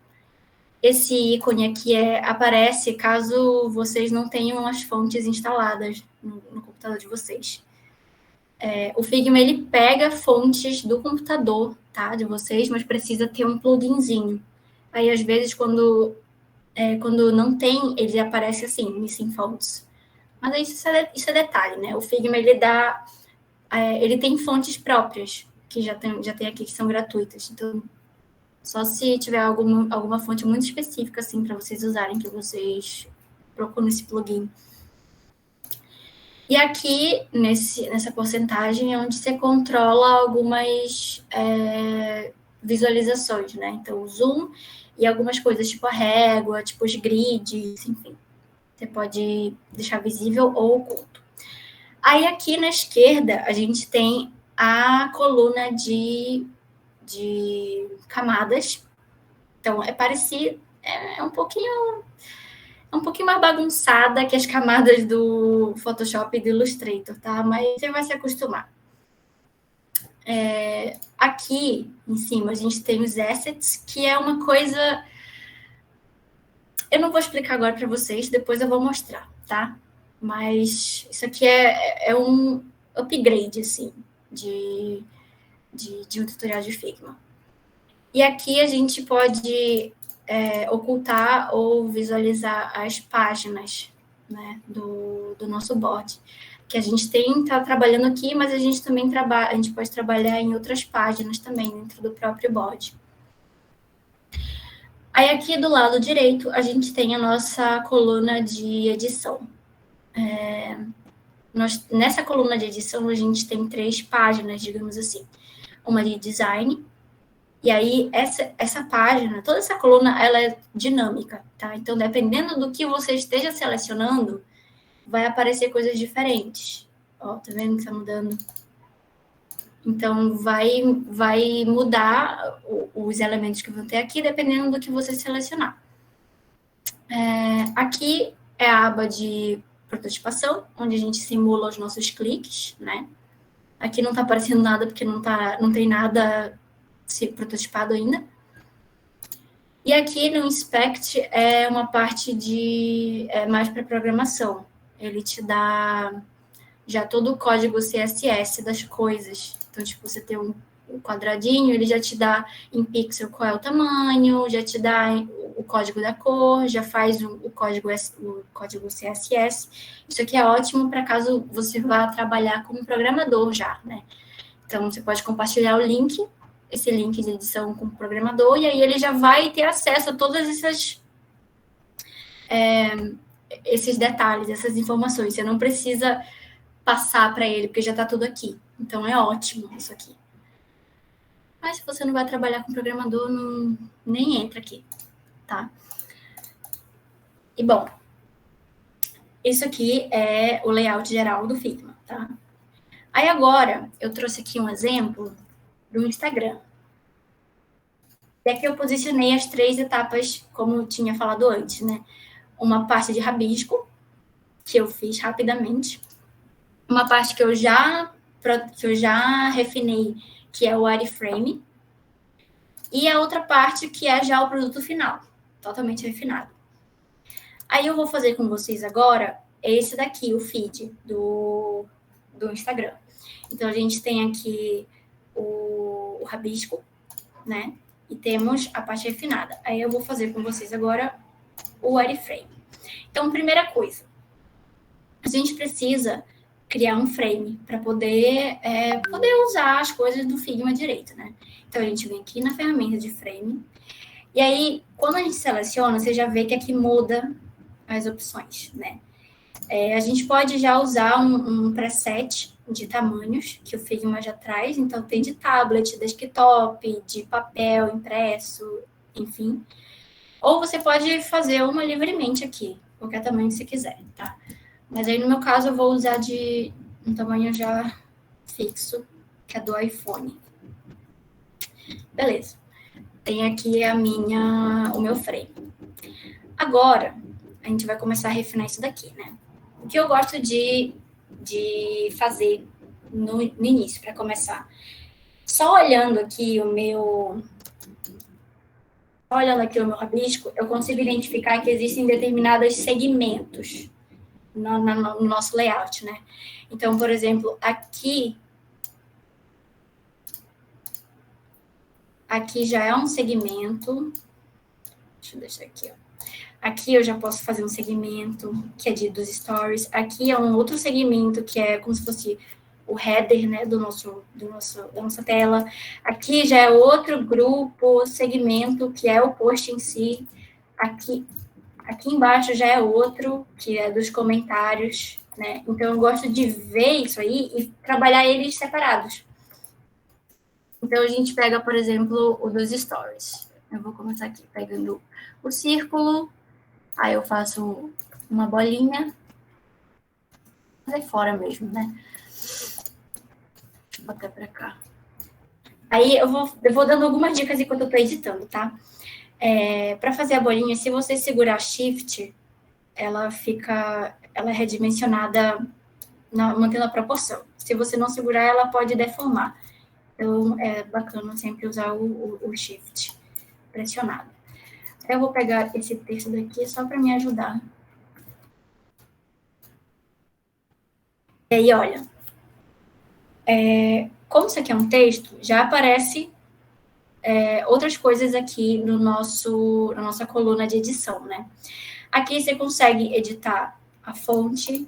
Esse ícone aqui aparece caso vocês não tenham as fontes instaladas no computador de vocês. O Figma, ele pega fontes do computador, tá, de vocês, mas precisa ter um pluginzinho. Aí, às vezes, quando não tem, ele aparece assim, missing fonts. Mas aí isso é detalhe, né? O Figma, ele tem fontes próprias, que já tem aqui, que são gratuitas. Então, só se tiver alguma fonte muito específica, assim, para vocês usarem, que vocês procuram esse plugin. E aqui, nessa porcentagem, é onde você controla algumas visualizações, né? Então, o zoom e algumas coisas, tipo a régua, tipo os grids, enfim. Você pode deixar visível ou oculto. Aí, aqui na esquerda, a gente tem a coluna de camadas. Então, é parecido, é um pouquinho mais bagunçada que as camadas do Photoshop e do Illustrator, tá? Mas você vai se acostumar. Aqui, em cima, a gente tem os assets, que é uma coisa... Eu não vou explicar agora para vocês, depois eu vou mostrar, tá? Mas isso aqui é um upgrade, assim, de um tutorial de Figma. E aqui a gente pode ocultar ou visualizar as páginas, né, do nosso board. Que a gente está trabalhando aqui, mas a gente também a gente pode trabalhar em outras páginas também, dentro do próprio board. Aí aqui do lado direito, a gente tem a nossa coluna de edição. Nessa coluna de edição, a gente tem 3 páginas, digamos assim. Uma de design, e aí essa página, toda essa coluna, ela é dinâmica, tá? Então, dependendo do que você esteja selecionando, vai aparecer coisas diferentes. Ó, tá vendo que tá mudando? Então, vai mudar os elementos que vão ter aqui, dependendo do que você selecionar. Aqui é a aba de prototipação, onde a gente simula os nossos cliques, né? Aqui não tá aparecendo nada, porque não tem nada prototipado ainda. E aqui no Inspect é uma parte mais para programação. Ele te dá já todo o código CSS das coisas. Então, tipo, você tem um quadradinho, ele já te dá em pixel qual é o tamanho, já te dá o código da cor, já faz o código CSS. Isso aqui é ótimo para caso você vá trabalhar como programador já, né? Então, você pode compartilhar o link, esse link de edição com o programador, e aí ele já vai ter acesso a todas esses detalhes, essas informações. Você não precisa passar para ele, porque já está tudo aqui. Então, é ótimo isso aqui. Mas se você não vai trabalhar com programador, nem entra aqui, tá? E, bom, isso aqui é o layout geral do Figma, tá? Aí, agora, eu trouxe aqui um exemplo do Instagram. E aqui eu posicionei as 3 etapas, como eu tinha falado antes, né? Uma parte de rabisco, que eu fiz rapidamente. Uma parte que eu já refinei, que é o wireframe. E a outra parte que é já o produto final, totalmente refinado. Aí eu vou fazer com vocês agora esse daqui, o feed do Instagram. Então, a gente tem aqui o rabisco, né? E temos a parte refinada. Aí eu vou fazer com vocês agora o wireframe. Então, primeira coisa, a gente precisa criar um frame para poder usar as coisas do Figma direito, né? Então, a gente vem aqui na ferramenta de frame. E aí, quando a gente seleciona, você já vê que aqui muda as opções, né? A gente pode já usar um preset de tamanhos que o Figma já traz. Então, tem de tablet, desktop, de papel, impresso, enfim. Ou você pode fazer uma livremente aqui, qualquer tamanho que você quiser, tá? Mas aí, no meu caso, eu vou usar de um tamanho já fixo, que é do iPhone. Beleza. Tem aqui o meu frame. Agora, a gente vai começar a refinar isso daqui, né? O que eu gosto de fazer no início, para começar. Só olhando aqui o meu olhando aqui o meu rabisco, eu consigo identificar que existem determinados segmentos no nosso layout, né? Então, por exemplo, aqui já é um segmento. Deixa eu deixar aqui, ó. Aqui eu já posso fazer um segmento que é dos stories. Aqui é um outro segmento que é como se fosse o header, né, da nossa tela. Aqui já é outro grupo, segmento, que é o post em si. Aqui embaixo já é outro, que é dos comentários, né? Então, eu gosto de ver isso aí e trabalhar eles separados. Então, a gente pega, por exemplo, o dos stories. Eu vou começar aqui pegando o círculo, aí eu faço uma bolinha, fazer fora mesmo, né? Deixa eu botar pra cá. Aí eu vou dando algumas dicas enquanto eu tô editando, tá? Para fazer a bolinha, se você segurar Shift, ela é redimensionada mantendo a proporção. Se você não segurar, ela pode deformar. Então, é bacana sempre usar o Shift pressionado. Eu vou pegar esse texto daqui só para me ajudar. E aí, olha, como isso aqui é um texto, já aparece outras coisas aqui na nossa coluna de edição, né? Aqui você consegue editar a fonte,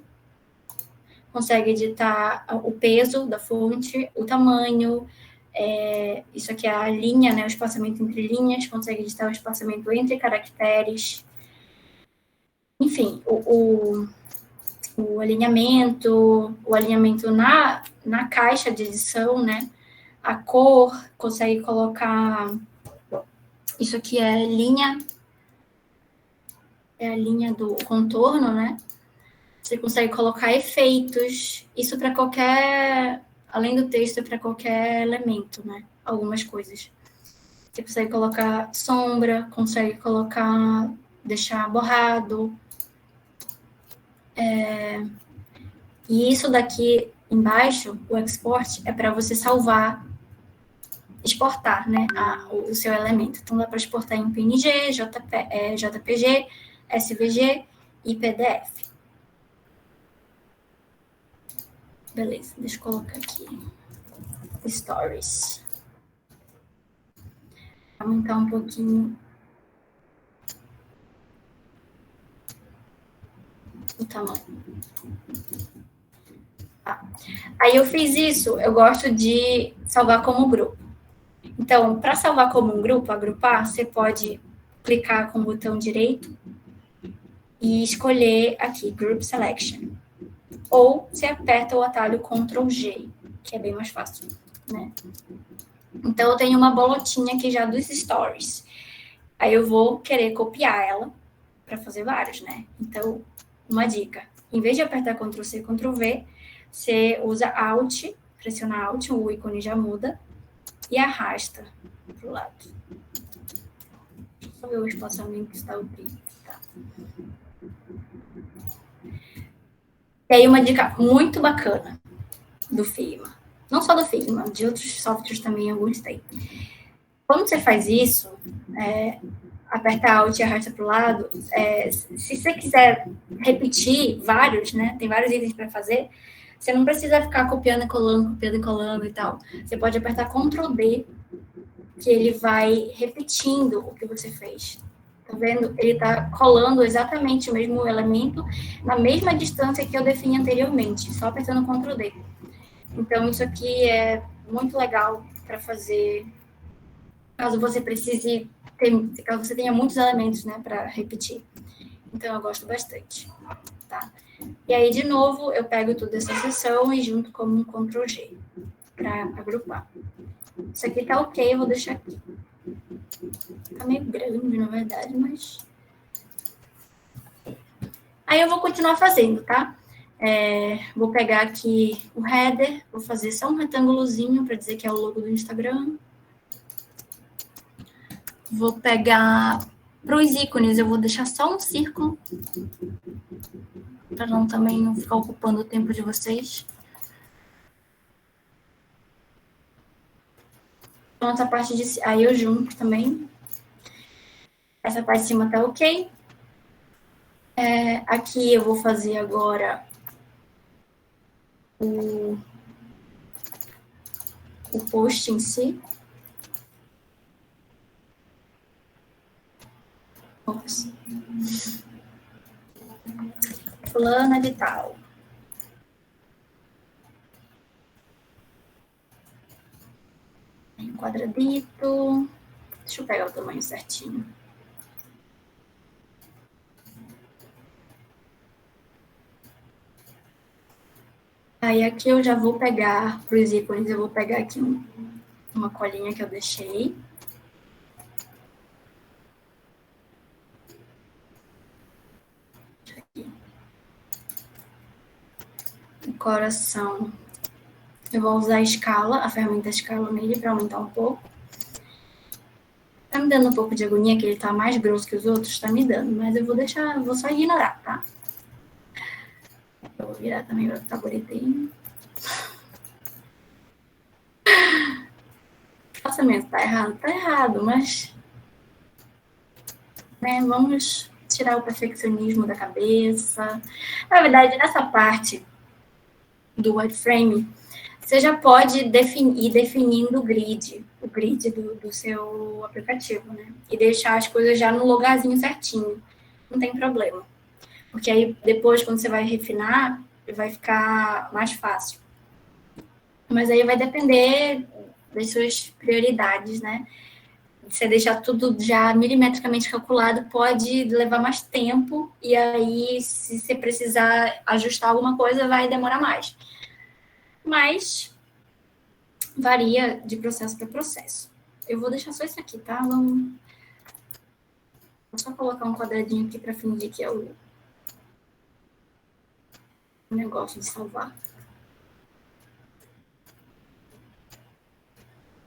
consegue editar o peso da fonte, o tamanho, isso aqui é a linha, né, o espaçamento entre linhas, consegue editar o espaçamento entre caracteres, enfim, o alinhamento na caixa de edição, né, a cor, consegue colocar, isso aqui é a linha do contorno, né, você consegue colocar efeitos, isso para qualquer, além do texto, para qualquer elemento, né? Algumas coisas. Você consegue colocar sombra, consegue colocar, deixar borrado. E isso daqui embaixo, o export, é para você salvar, exportar, né? O seu elemento. Então, dá para exportar em PNG, JPG, SVG e PDF. Beleza, deixa eu colocar aqui. Stories. Aumentar um pouquinho o tamanho. Tá. Aí eu fiz isso, eu gosto de salvar como grupo. Então, para salvar como um grupo, agrupar, você pode clicar com o botão direito e escolher aqui, Group Selection. Ou você aperta o atalho Ctrl G, que é bem mais fácil, né? Então, eu tenho uma bolotinha aqui já dos stories. Aí eu vou querer copiar ela para fazer vários, né? Então, uma dica. Em vez de apertar Ctrl C, Ctrl V, você usa Alt, pressiona Alt, o ícone já muda, e arrasta para o lado. Deixa eu só ver o espaçamento que está ok. Tá. E aí, uma dica muito bacana do Figma. Não só do Figma, de outros softwares também, alguns têm. Quando você faz isso, aperta Alt e arrasta para o lado, se você quiser repetir vários, né? Tem vários itens para fazer, você não precisa ficar copiando e colando e tal. Você pode apertar Ctrl D, que ele vai repetindo o que você fez. Tá vendo? Ele tá colando exatamente o mesmo elemento na mesma distância que eu defini anteriormente, só apertando Ctrl D. Então, isso aqui é muito legal para fazer, caso você precise, caso você tenha muitos elementos, né, para repetir. Então, eu gosto bastante, tá? E aí, de novo, eu pego toda essa seção e junto com um Ctrl G para agrupar. Isso aqui tá ok, eu vou deixar aqui. Tá meio grande, na verdade, mas... Aí eu vou continuar fazendo, tá? Vou pegar aqui o header, vou fazer só um retângulozinho para dizer que é o logo do Instagram. Vou pegar... Para os ícones, eu vou deixar só um círculo, para também não ficar ocupando o tempo de vocês. Então, essa parte de... Aí eu junto também. Essa parte de cima tá ok. Aqui eu vou fazer agora o post em si. Ops. Fulana de tal. Um quadradito. Deixa eu pegar o tamanho certinho. Aí aqui eu já vou pegar, para os ícones, eu vou pegar aqui uma colinha que eu deixei. Aqui. O coração. Eu vou usar a escala, a ferramenta escala nele para aumentar um pouco. Tá me dando um pouco de agonia que ele tá mais grosso que os outros? Tá me dando, mas eu vou deixar, vou só ignorar, tá? Eu vou virar também o taburetinho. Nossa, mesmo, tá errado, mas... Né, vamos tirar o perfeccionismo da cabeça. Na verdade, nessa parte do wireframe, você já pode ir definindo o grid do seu aplicativo, né? E deixar as coisas já no lugarzinho certinho. Não tem problema. Porque aí, depois, quando você vai refinar, vai ficar mais fácil. Mas aí vai depender das suas prioridades, né? Você deixar tudo já milimetricamente calculado pode levar mais tempo. E aí, se você precisar ajustar alguma coisa, vai demorar mais. Mas varia de processo para processo. Eu vou deixar só isso aqui, tá? Vou só colocar um quadradinho aqui para fingir que é o negócio de salvar.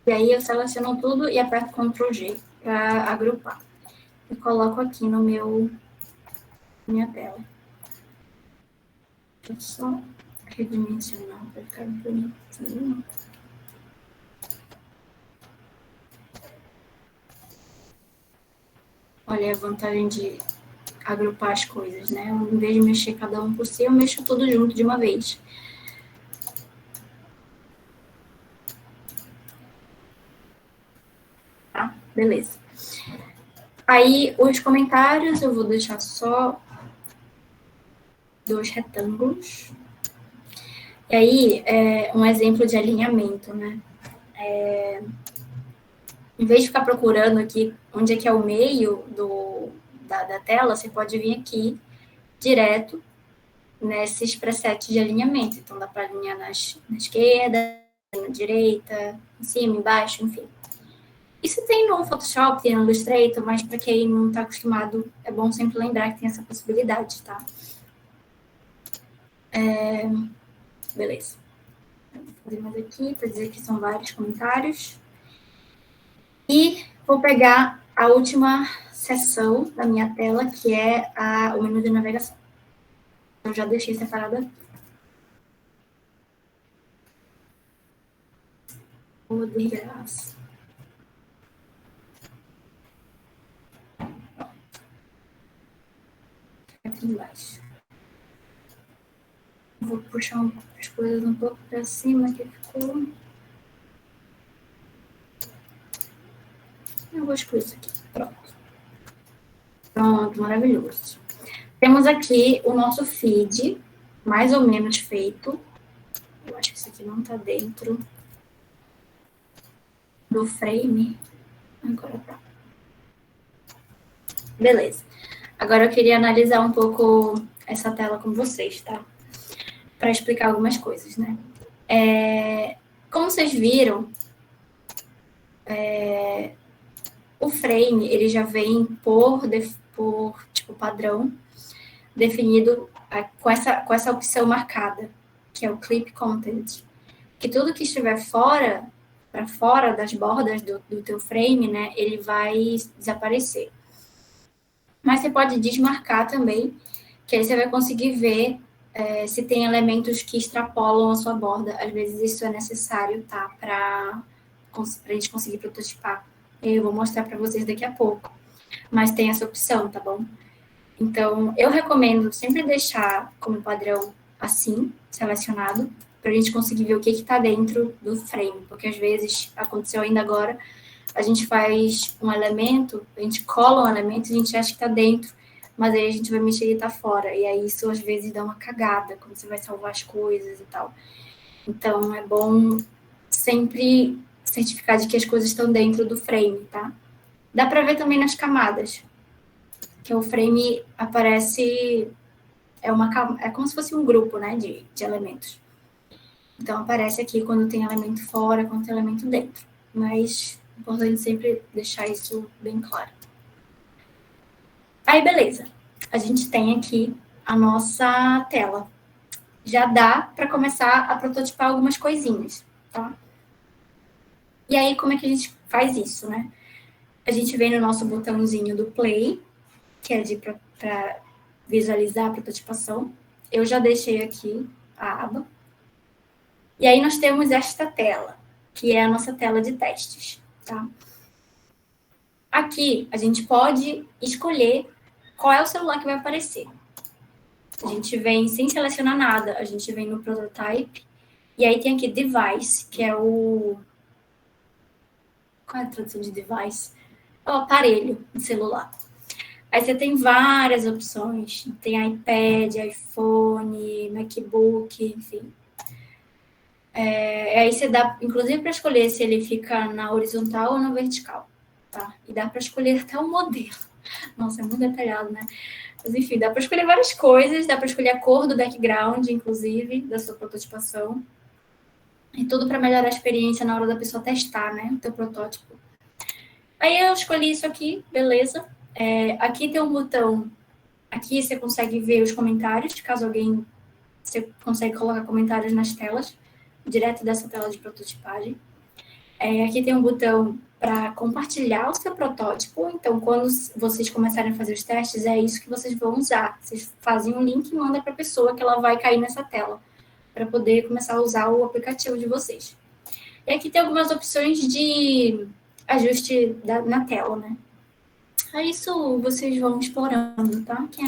E aí eu seleciono tudo e aperto Ctrl G para agrupar. E coloco aqui no minha tela. Deixa eu só redimensionar para ficar bonitinho. Olha a vantagem de agrupar as coisas, né? Em vez de mexer cada um por si, eu mexo tudo junto de uma vez. Tá? Beleza. Aí, os comentários, eu vou deixar só 2 retângulos. E aí, um exemplo de alinhamento, né? Em vez de ficar procurando aqui onde é que é o meio da tela, você pode vir aqui direto nesses presets de alinhamento. Então, dá para alinhar na esquerda, na direita, em cima, embaixo, enfim. Isso tem no Photoshop, tem no Illustrator, mas para quem não está acostumado, é bom sempre lembrar que tem essa possibilidade, tá? Beleza. Vou fazer mais aqui para dizer que são vários comentários. E vou pegar a última seção da minha tela, que é o menu de navegação. Eu já deixei separado aqui. Oh, de graça. Aqui embaixo. Vou puxar as coisas um pouco para cima, que ficou... Eu vou excluir isso aqui. Pronto. Pronto, maravilhoso. Temos aqui o nosso feed, mais ou menos feito. Eu acho que isso aqui não está dentro do frame. Agora tá. Beleza. Agora eu queria analisar um pouco essa tela com vocês, tá? Para explicar algumas coisas, né? Como vocês viram, o frame, ele já vem por tipo, padrão, definido com essa opção marcada, que é o Clip Content. Que tudo que estiver para fora das bordas do teu frame, né, ele vai desaparecer. Mas você pode desmarcar também, que aí você vai conseguir ver se tem elementos que extrapolam a sua borda. Às vezes isso é necessário, tá? Para a gente conseguir prototipar. Eu vou mostrar para vocês daqui a pouco. mas tem essa opção, tá bom? Então, eu recomendo sempre deixar como padrão assim, selecionado, para a gente conseguir ver o que está dentro do frame, porque às vezes, aconteceu ainda agora, a gente faz um elemento, a gente cola um elemento, a gente acha que está dentro, mas aí a gente vai mexer e está fora, e aí isso às vezes dá uma cagada, quando você vai salvar as coisas e tal. Então, é bom sempre certificar de que as coisas estão dentro do frame, tá? Dá para ver também nas camadas, que o frame aparece, é como se fosse um grupo, né, de elementos. Então, aparece aqui quando tem elemento fora, quando tem elemento dentro. Mas é importante sempre deixar isso bem claro. Aí, beleza. A gente tem aqui a nossa tela. Já dá para começar a prototipar algumas coisinhas, tá? E aí, como é que a gente faz isso, né? A gente vem no nosso botãozinho do play, que é para visualizar a prototipação. Eu já deixei aqui a aba. E aí nós temos esta tela, que é a nossa tela de testes, tá? Aqui a gente pode escolher qual é o celular que vai aparecer. A gente vem sem selecionar nada, a gente vem no prototype, e aí tem aqui device, que é o... Qual é a tradução de device? É o aparelho de celular. Aí você tem várias opções, tem iPad, iPhone, MacBook, enfim. Aí você dá, inclusive, para escolher se ele fica na horizontal ou na vertical, tá? E dá para escolher até o modelo. Nossa, é muito detalhado, né? Mas enfim, dá para escolher várias coisas, dá para escolher a cor do background, inclusive, da sua prototipação. E tudo para melhorar a experiência na hora da pessoa testar, né? O teu protótipo. Aí eu escolhi isso aqui, beleza. Aqui tem um botão, aqui você consegue ver os comentários, caso alguém, você consegue colocar comentários nas telas, direto dessa tela de prototipagem. Aqui tem um botão para compartilhar o seu protótipo, então quando vocês começarem a fazer os testes, é isso que vocês vão usar. Vocês fazem um link e mandam para a pessoa que ela vai cair nessa tela, para poder começar a usar o aplicativo de vocês. E aqui tem algumas opções de ajuste na tela, né? Isso vocês vão explorando, tá? Que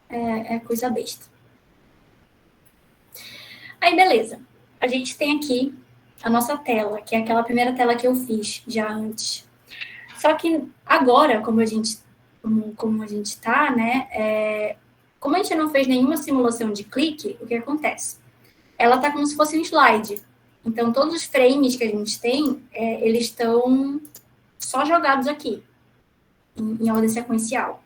é coisa besta. Aí, beleza. A gente tem aqui a nossa tela, que é aquela primeira tela que eu fiz já antes. Só que agora, como a gente tá, né? Como a gente não fez nenhuma simulação de clique, o que acontece? Ela tá como se fosse um slide. Então, todos os frames que a gente tem, eles estão só jogados aqui, em ordem sequencial.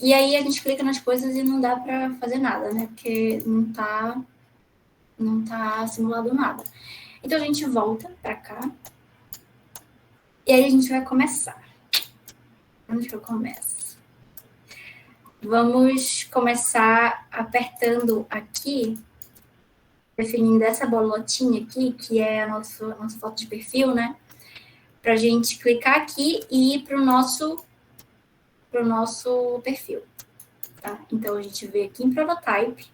E aí a gente clica nas coisas e não dá para fazer nada, né? Porque não tá simulado nada. Então a gente volta para cá. E aí a gente vai começar. Onde que eu começo? Vamos começar apertando aqui, definindo essa bolotinha aqui, que é a nossa foto de perfil, né? Pra gente clicar aqui e ir pro nosso perfil, tá? Então a gente vê aqui em Prototype,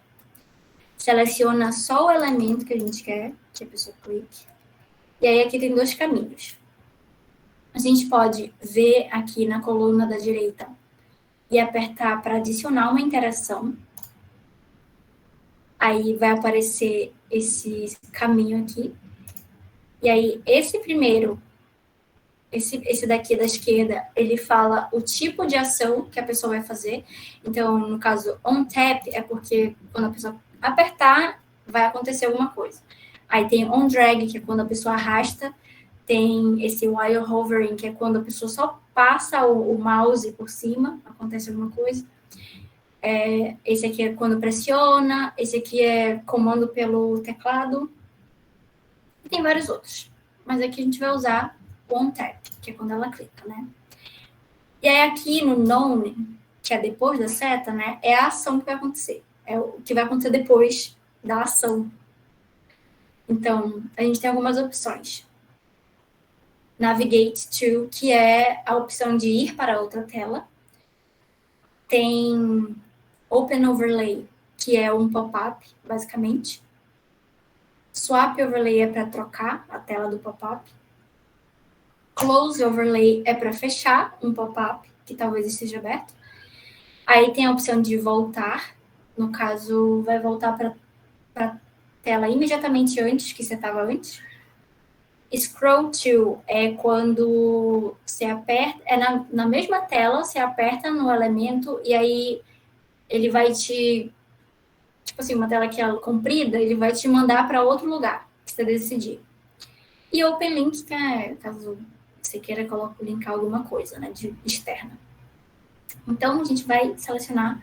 seleciona só o elemento que a gente quer que a pessoa clique. E aí aqui tem dois caminhos. A gente pode ver aqui na coluna da direita e apertar para adicionar uma interação. Aí vai aparecer esse caminho aqui. E aí esse primeiro, esse daqui da esquerda, ele fala o tipo de ação que a pessoa vai fazer. Então, no caso, on tap é porque quando a pessoa apertar, vai acontecer alguma coisa. Aí tem on drag, que é quando a pessoa arrasta. Tem esse while hovering, que é quando a pessoa só passa o mouse por cima, acontece alguma coisa. Esse aqui é quando pressiona, esse aqui é comando pelo teclado. E tem vários outros. Mas aqui a gente vai usar o on tap, que é quando ela clica, né? E aí aqui no known, que é depois da seta, né? É a ação que vai acontecer. É o que vai acontecer depois da ação. Então, a gente tem algumas opções. Navigate to, que é a opção de ir para outra tela. Tem Open Overlay, que é um pop-up, basicamente. Swap Overlay é para trocar a tela do pop-up. Close Overlay é para fechar um pop-up que talvez esteja aberto. Aí tem a opção de voltar. No caso, vai voltar para a tela imediatamente antes que você estava antes. Scroll to é quando você aperta, é na mesma tela, você aperta no elemento e aí ele vai te, tipo assim, uma tela que é comprida, ele vai te mandar para outro lugar, que você decidir. E Open Link, que é caso você queira linkar alguma coisa, né, de externa. Então, a gente vai selecionar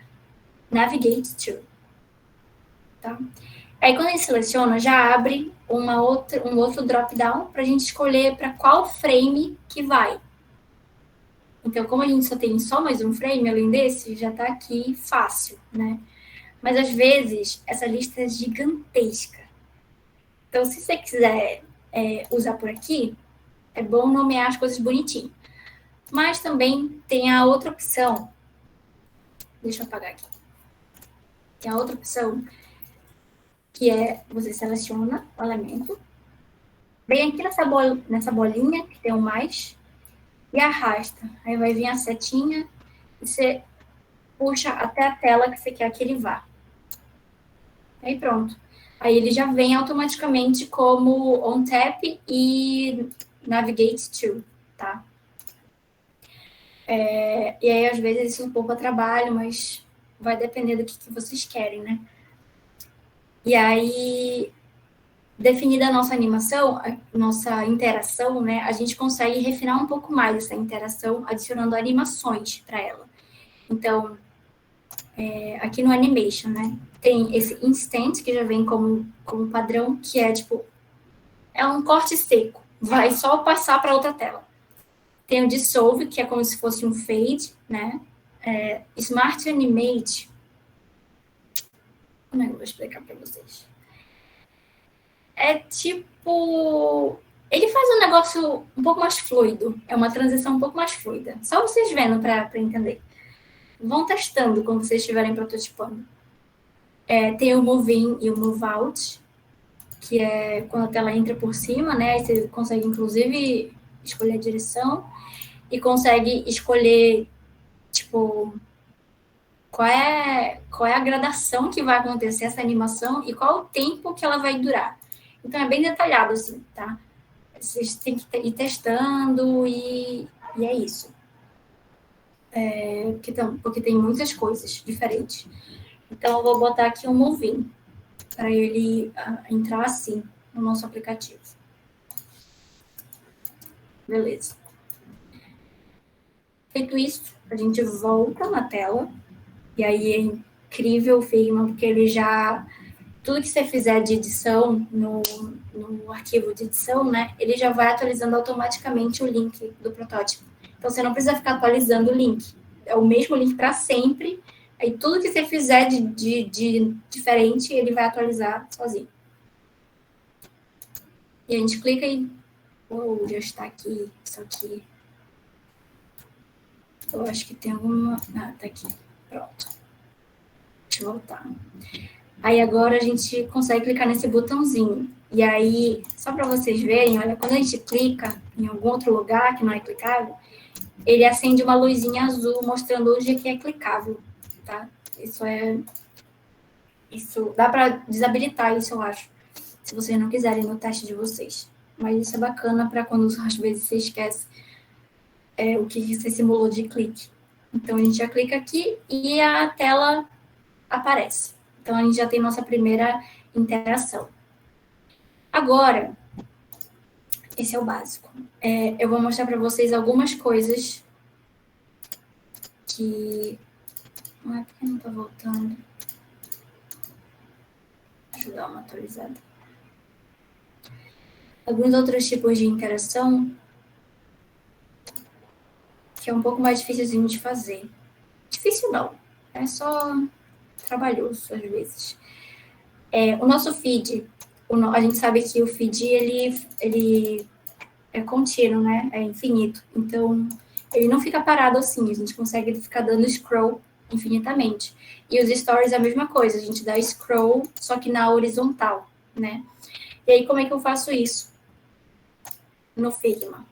Navigate to, tá? Aí, quando a gente seleciona, já abre um outro drop-down para a gente escolher para qual frame que vai. Então, como a gente só tem mais um frame, além desse, já está aqui fácil, né? Mas, às vezes, essa lista é gigantesca. Então, se você quiser usar por aqui, é bom nomear as coisas bonitinho. Mas também tem a outra opção. Deixa eu apagar aqui. Tem a outra opção, que é você seleciona o elemento, vem aqui nessa bolinha, que tem um mais, e arrasta. Aí vai vir a setinha e você puxa até a tela que você quer que ele vá. Aí pronto. Aí ele já vem automaticamente como on tap e navigate to, tá? E aí, às vezes, isso poupa trabalho, mas vai depender do que vocês querem, né? E aí, definida a nossa animação, a nossa interação, né? A gente consegue refinar um pouco mais essa interação, adicionando animações para ela. Então, aqui no Animation, né? Tem esse Instant, que já vem como padrão, que é tipo, é um corte seco. Vai só passar para outra tela. Tem o Dissolve, que é como se fosse um fade, né? Smart Animate. Como é que eu vou explicar para vocês? É tipo... Ele faz um negócio um pouco mais fluido. É uma transição um pouco mais fluida. Só vocês vendo para entender. Vão testando quando vocês estiverem prototipando. Tem o Move In e o Move Out, que é quando a tela entra por cima, né? Aí você consegue, inclusive, escolher a direção e consegue escolher, tipo, qual é a gradação que vai acontecer essa animação e qual o tempo que ela vai durar. Então, é bem detalhado, assim, tá? Vocês têm que ir testando e é isso. Porque tem muitas coisas diferentes. Então, eu vou botar aqui um Move In, para ele entrar assim no nosso aplicativo. Beleza. Feito isso, a gente volta na tela. E aí é incrível o Figma, porque ele já... Tudo que você fizer de edição no arquivo de edição, né? Ele já vai atualizando automaticamente o link do protótipo. Então, você não precisa ficar atualizando o link. É o mesmo link para sempre. Aí, tudo que você fizer de diferente, ele vai atualizar sozinho. E a gente clica e... já está aqui, isso aqui. Eu acho que tem alguma... tá aqui. Pronto. Deixa eu voltar. Aí agora a gente consegue clicar nesse botãozinho. E aí, só para vocês verem, olha, quando a gente clica em algum outro lugar que não é clicável, ele acende uma luzinha azul mostrando onde é clicável, tá? Isso dá para desabilitar isso, eu acho, se vocês não quiserem no teste de vocês. Mas isso é bacana para quando às vezes você esquece o que você simulou de clique. Então, a gente já clica aqui e a tela aparece. Então, a gente já tem nossa primeira interação. Agora, esse é o básico. Eu vou mostrar para vocês algumas coisas que... Não é porque não está voltando. Deixa eu dar uma atualizada. Alguns outros tipos de interação que é um pouco mais difícil de fazer. Difícil não, é só trabalhoso às vezes. O nosso feed, a gente sabe que o feed ele é contínuo, né? É infinito. Então, ele não fica parado assim, a gente consegue ficar dando scroll infinitamente. E os stories é a mesma coisa, a gente dá scroll, só que na horizontal, né? E aí, como é que eu faço isso? No Figma.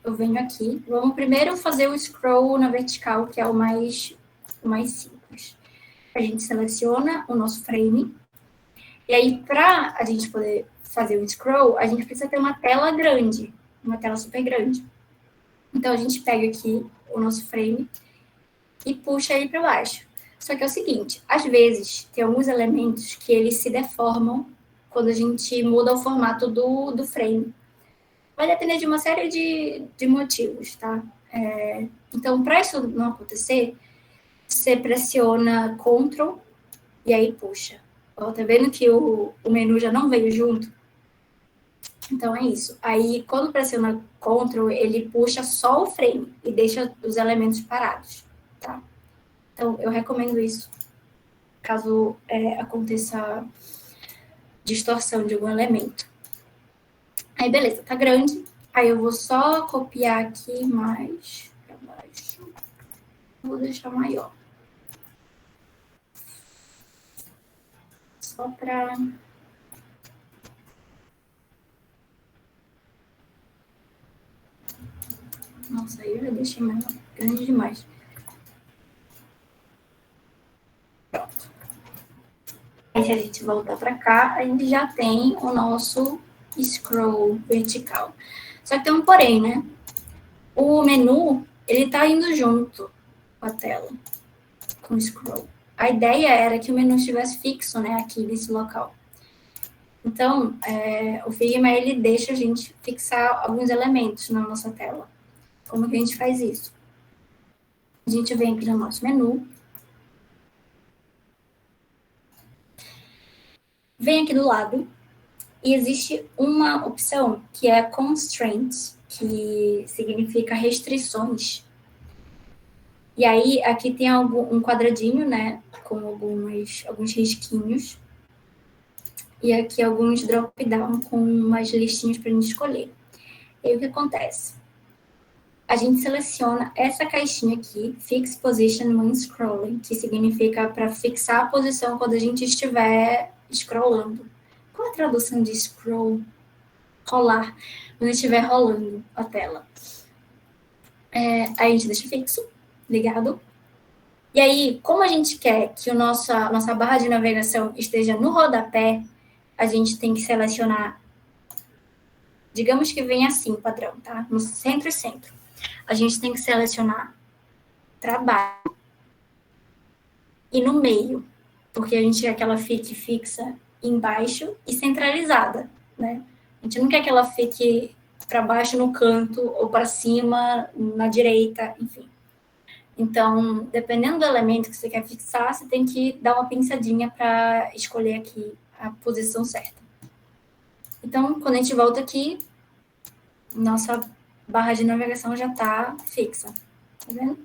eu venho aqui. Vamos primeiro fazer o scroll na vertical, que é o mais simples. A gente seleciona o nosso frame. E aí, para a gente poder fazer o scroll, a gente precisa ter uma tela grande, uma tela super grande. Então, a gente pega aqui o nosso frame e puxa ele para baixo. Só que é o seguinte, às vezes, tem alguns elementos que eles se deformam quando a gente muda o formato do frame. Vai depender de uma série de motivos, tá? Então, para isso não acontecer, você pressiona Ctrl e aí puxa. Ó, tá vendo que o menu já não veio junto? Então, é isso. Aí, quando pressiona Ctrl, ele puxa só o frame e deixa os elementos parados, tá? Então, eu recomendo isso, caso aconteça distorção de algum elemento. Aí, beleza, tá grande. Aí, eu vou só copiar aqui mais pra baixo. Vou deixar maior. Só pra... Nossa, aí eu já deixei maior. Grande demais. Pronto. Aí, se a gente voltar pra cá, a gente já tem o nosso scroll vertical. Só que tem um porém, né? O menu, ele tá indo junto com a tela, com o scroll. A ideia era que o menu estivesse fixo, né, aqui nesse local. Então, o Figma, ele deixa a gente fixar alguns elementos na nossa tela. Como que a gente faz isso? A gente vem aqui no nosso menu, vem aqui do lado, e existe uma opção que é Constraints, que significa restrições. E aí, aqui tem um quadradinho, né, com alguns risquinhos. E aqui alguns drop-down com umas listinhas para a gente escolher. E aí, o que acontece? A gente seleciona essa caixinha aqui, Fix Position when Scrolling, que significa para fixar a posição quando a gente estiver scrollando. Qual é a tradução de scroll? Rolar. Quando estiver rolando a tela. Aí a gente deixa fixo, ligado. E aí, como a gente quer que a nossa barra de navegação esteja no rodapé, a gente tem que selecionar, digamos que vem assim, padrão, tá? No centro e centro. A gente tem que selecionar trabalho e no meio, porque a gente quer que ela fique fixa embaixo e centralizada, né? A gente não quer que ela fique para baixo no canto ou para cima na direita, enfim. Então, dependendo do elemento que você quer fixar, você tem que dar uma pensadinha para escolher aqui a posição certa. Então, quando a gente volta aqui, nossa barra de navegação já está fixa, tá vendo?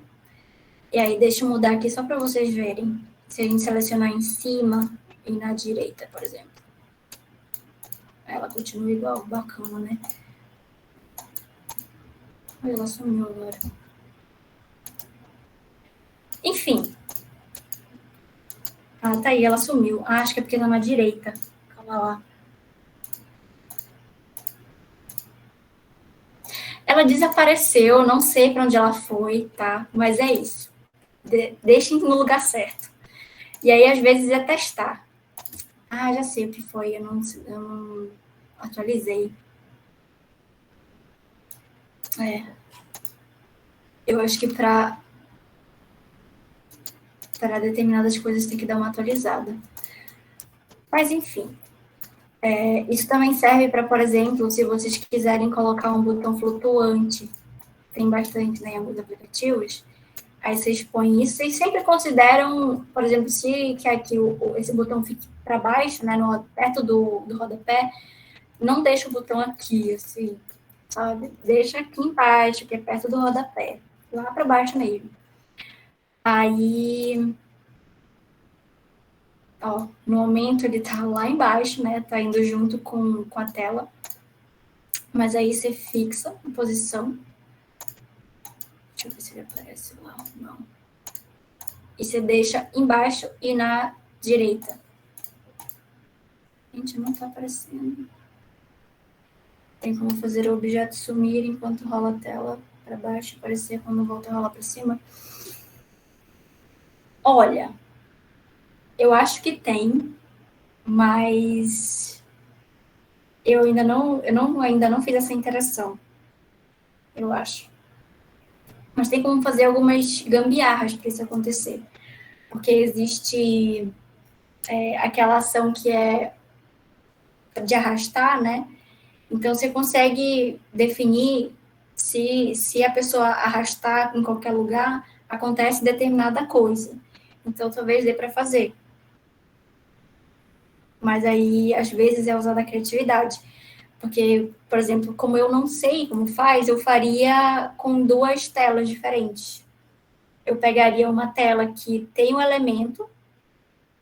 E aí, deixa eu mudar aqui só para vocês verem. Se a gente selecionar em cima e na direita, por exemplo. Ela continua igual, bacana, né? Olha, ela sumiu agora. Enfim. Ah, tá aí, ela sumiu. Ah, acho que é porque ela é na direita. Calma lá. Ela desapareceu, não sei para onde ela foi, tá? Mas é isso. Deixem no lugar certo. E aí, às vezes, é testar. Ah, já sei o que foi, eu não atualizei. Eu acho que para determinadas coisas tem que dar uma atualizada. Mas, enfim. Isso também serve para, por exemplo, se vocês quiserem colocar um botão flutuante. Tem bastante, né, em alguns aplicativos. Aí vocês põem isso, vocês sempre consideram, por exemplo, se quer que esse botão fique para baixo, né, perto do rodapé, não deixa o botão aqui, assim, sabe? Deixa aqui embaixo, que é perto do rodapé, lá para baixo mesmo. Aí, ó, no momento ele tá lá embaixo, né, tá indo junto com a tela, mas aí você fixa a posição. Deixa eu ver se ele aparece lá, não. E você deixa embaixo e na direita. Gente, não tá aparecendo. Tem como fazer o objeto sumir enquanto rola a tela para baixo e aparecer quando volta a rolar para cima? Olha, eu acho que tem, mas eu ainda não fiz essa interação, eu acho. Mas tem como fazer algumas gambiarras para isso acontecer. Porque existe aquela ação que é de arrastar, né? Então, você consegue definir se a pessoa arrastar em qualquer lugar, acontece determinada coisa. Então, talvez dê para fazer. Mas aí, às vezes, é usada a criatividade. Porque, por exemplo, como eu não sei como faz, eu faria com duas telas diferentes. Eu pegaria uma tela que tem um elemento,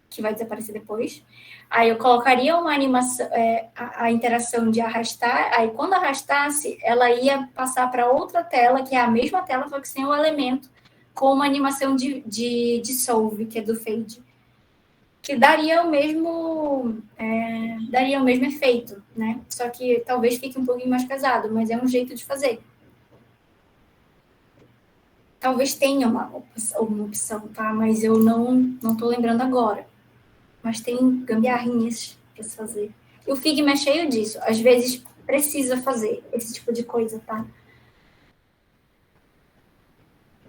que vai desaparecer depois. Aí eu colocaria uma animação, a interação de arrastar, aí quando arrastasse, ela ia passar para outra tela, que é a mesma tela, só que sem o elemento, com uma animação de dissolve, que é do fade. Que daria o mesmo efeito, né? Só que talvez fique um pouquinho mais pesado, mas é um jeito de fazer. Talvez tenha uma opção, tá? Mas eu não tô lembrando agora. Mas tem gambiarrinhas para se fazer. E o Figma é cheio disso. Às vezes precisa fazer esse tipo de coisa, tá?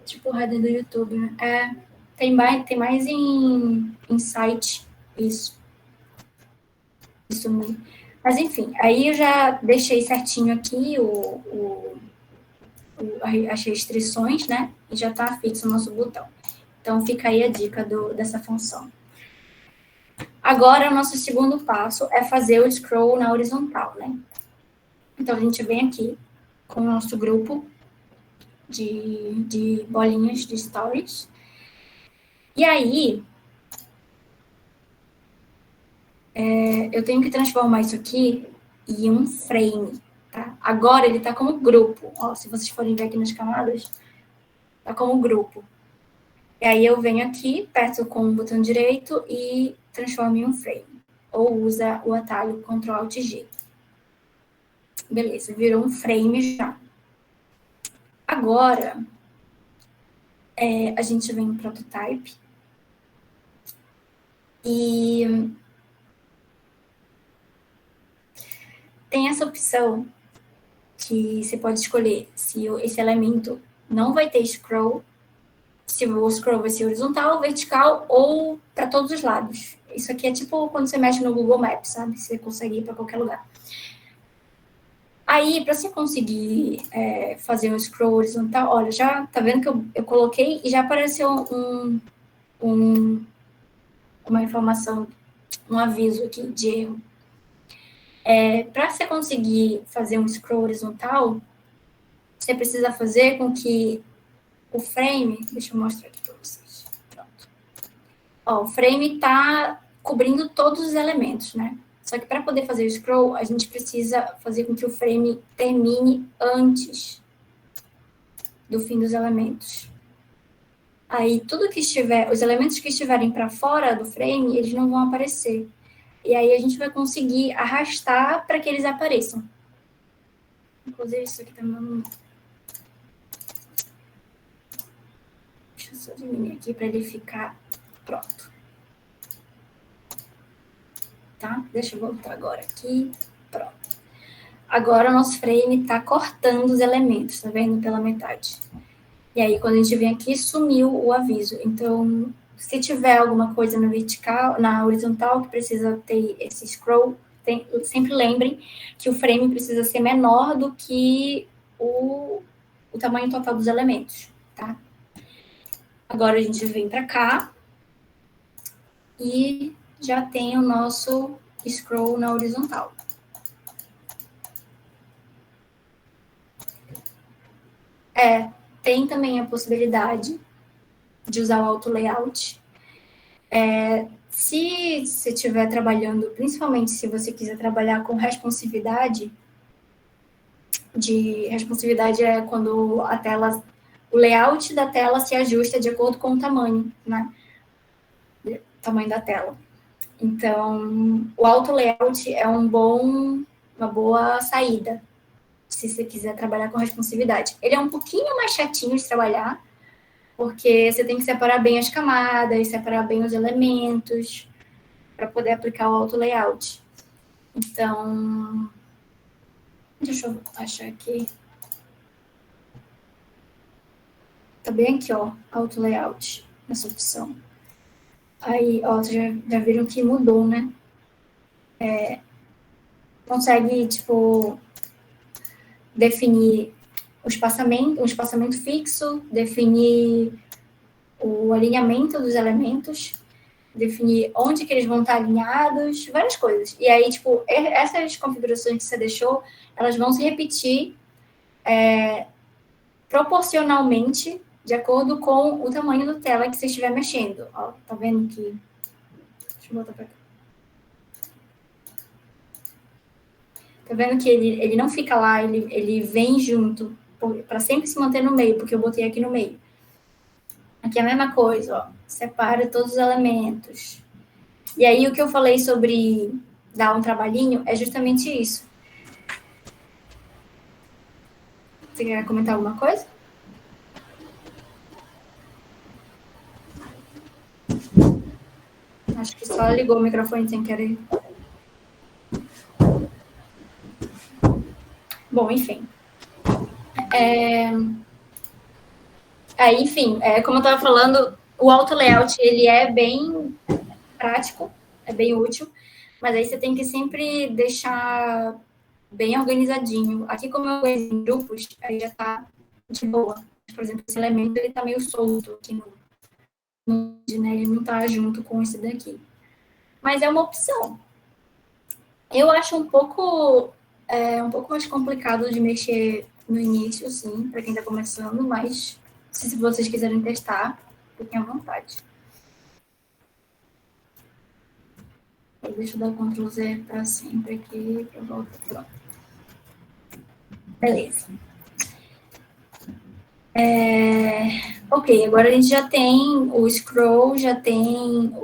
Tipo o header do YouTube, né? Tem mais em site isso. Isso mesmo. Mas enfim, aí eu já deixei certinho aqui as restrições, né? E já está fixo o nosso botão. Então fica aí a dica dessa função. Agora, o nosso segundo passo é fazer o scroll na horizontal, né? Então, a gente vem aqui com o nosso grupo de bolinhas de stories. E aí, eu tenho que transformar isso aqui em um frame, tá? Agora, ele tá como grupo. Ó, se vocês forem ver aqui nas camadas, tá como grupo. E aí, eu venho aqui, aperto com o botão direito e transformo em um frame. Ou usa o atalho Ctrl+Alt+G. Beleza, virou um frame já. Agora, a gente vem no Prototype e tem essa opção que você pode escolher se esse elemento não vai ter scroll, se o scroll vai ser horizontal, vertical ou para todos os lados. Isso aqui é tipo quando você mexe no Google Maps, sabe? Você consegue ir para qualquer lugar. Aí, para você conseguir fazer um scroll horizontal, olha, já tá vendo que eu coloquei e já apareceu uma informação, um aviso aqui de erro. Para você conseguir fazer um scroll horizontal, você precisa fazer com que o frame... Deixa eu mostrar aqui para vocês. Pronto. Ó, o frame está cobrindo todos os elementos, né? Só que para poder fazer o scroll, a gente precisa fazer com que o frame termine antes do fim dos elementos. Aí, os elementos que estiverem para fora do frame, eles não vão aparecer. E aí, a gente vai conseguir arrastar para que eles apareçam. Inclusive, isso aqui tá me... Deixa eu só diminuir aqui para ele ficar pronto. Tá? Deixa eu voltar agora aqui. Pronto. Agora, o nosso frame está cortando os elementos, tá vendo? Pela metade. E aí, quando a gente vem aqui, sumiu o aviso. Então, se tiver alguma coisa na vertical, na horizontal, que precisa ter esse scroll, sempre lembrem que o frame precisa ser menor do que o tamanho total dos elementos, tá? Agora, a gente vem para cá e já tem o nosso scroll na horizontal. Tem também a possibilidade de usar o auto layout. Se você estiver trabalhando, principalmente se você quiser trabalhar com responsividade, responsividade é quando o layout da tela se ajusta de acordo com o tamanho, né? O tamanho da tela. Então, o auto layout é uma boa saída, se você quiser trabalhar com responsividade. Ele é um pouquinho mais chatinho de trabalhar, porque você tem que separar bem as camadas, separar bem os elementos, para poder aplicar o auto layout. Então, deixa eu achar aqui. Tá bem aqui, ó, auto layout, essa opção. Aí, ó, vocês já viram que mudou, né? Consegue, tipo, definir o espaçamento fixo, definir o alinhamento dos elementos, definir onde que eles vão estar alinhados, várias coisas. E aí, tipo, essas configurações que você deixou, elas vão se repetir proporcionalmente de acordo com o tamanho da tela que você estiver mexendo. Ó, tá vendo que... Deixa eu botar pra cá. Tá vendo que ele não fica lá, ele vem junto, para sempre se manter no meio, porque eu botei aqui no meio. Aqui é a mesma coisa, ó. Separa todos os elementos. E aí, o que eu falei sobre dar um trabalhinho é justamente isso. Você quer comentar alguma coisa? Acho que só ligou o microfone sem querer. Bom, enfim. Aí, enfim, como eu estava falando, o auto layout, ele é bem prático, é bem útil, mas aí você tem que sempre deixar bem organizadinho. Aqui, como eu organizo em grupos, aí já tá de boa. Por exemplo, esse elemento, ele tá meio solto aqui né? Ele não tá junto com esse daqui. Mas é uma opção. Eu acho um pouco mais complicado de mexer no início, sim, para quem tá começando, mas se vocês quiserem testar, fiquem à vontade. Deixa eu dar Ctrl Z para sempre aqui, para voltar. Pronto. Beleza. Ok, agora a gente já tem o scroll, já tem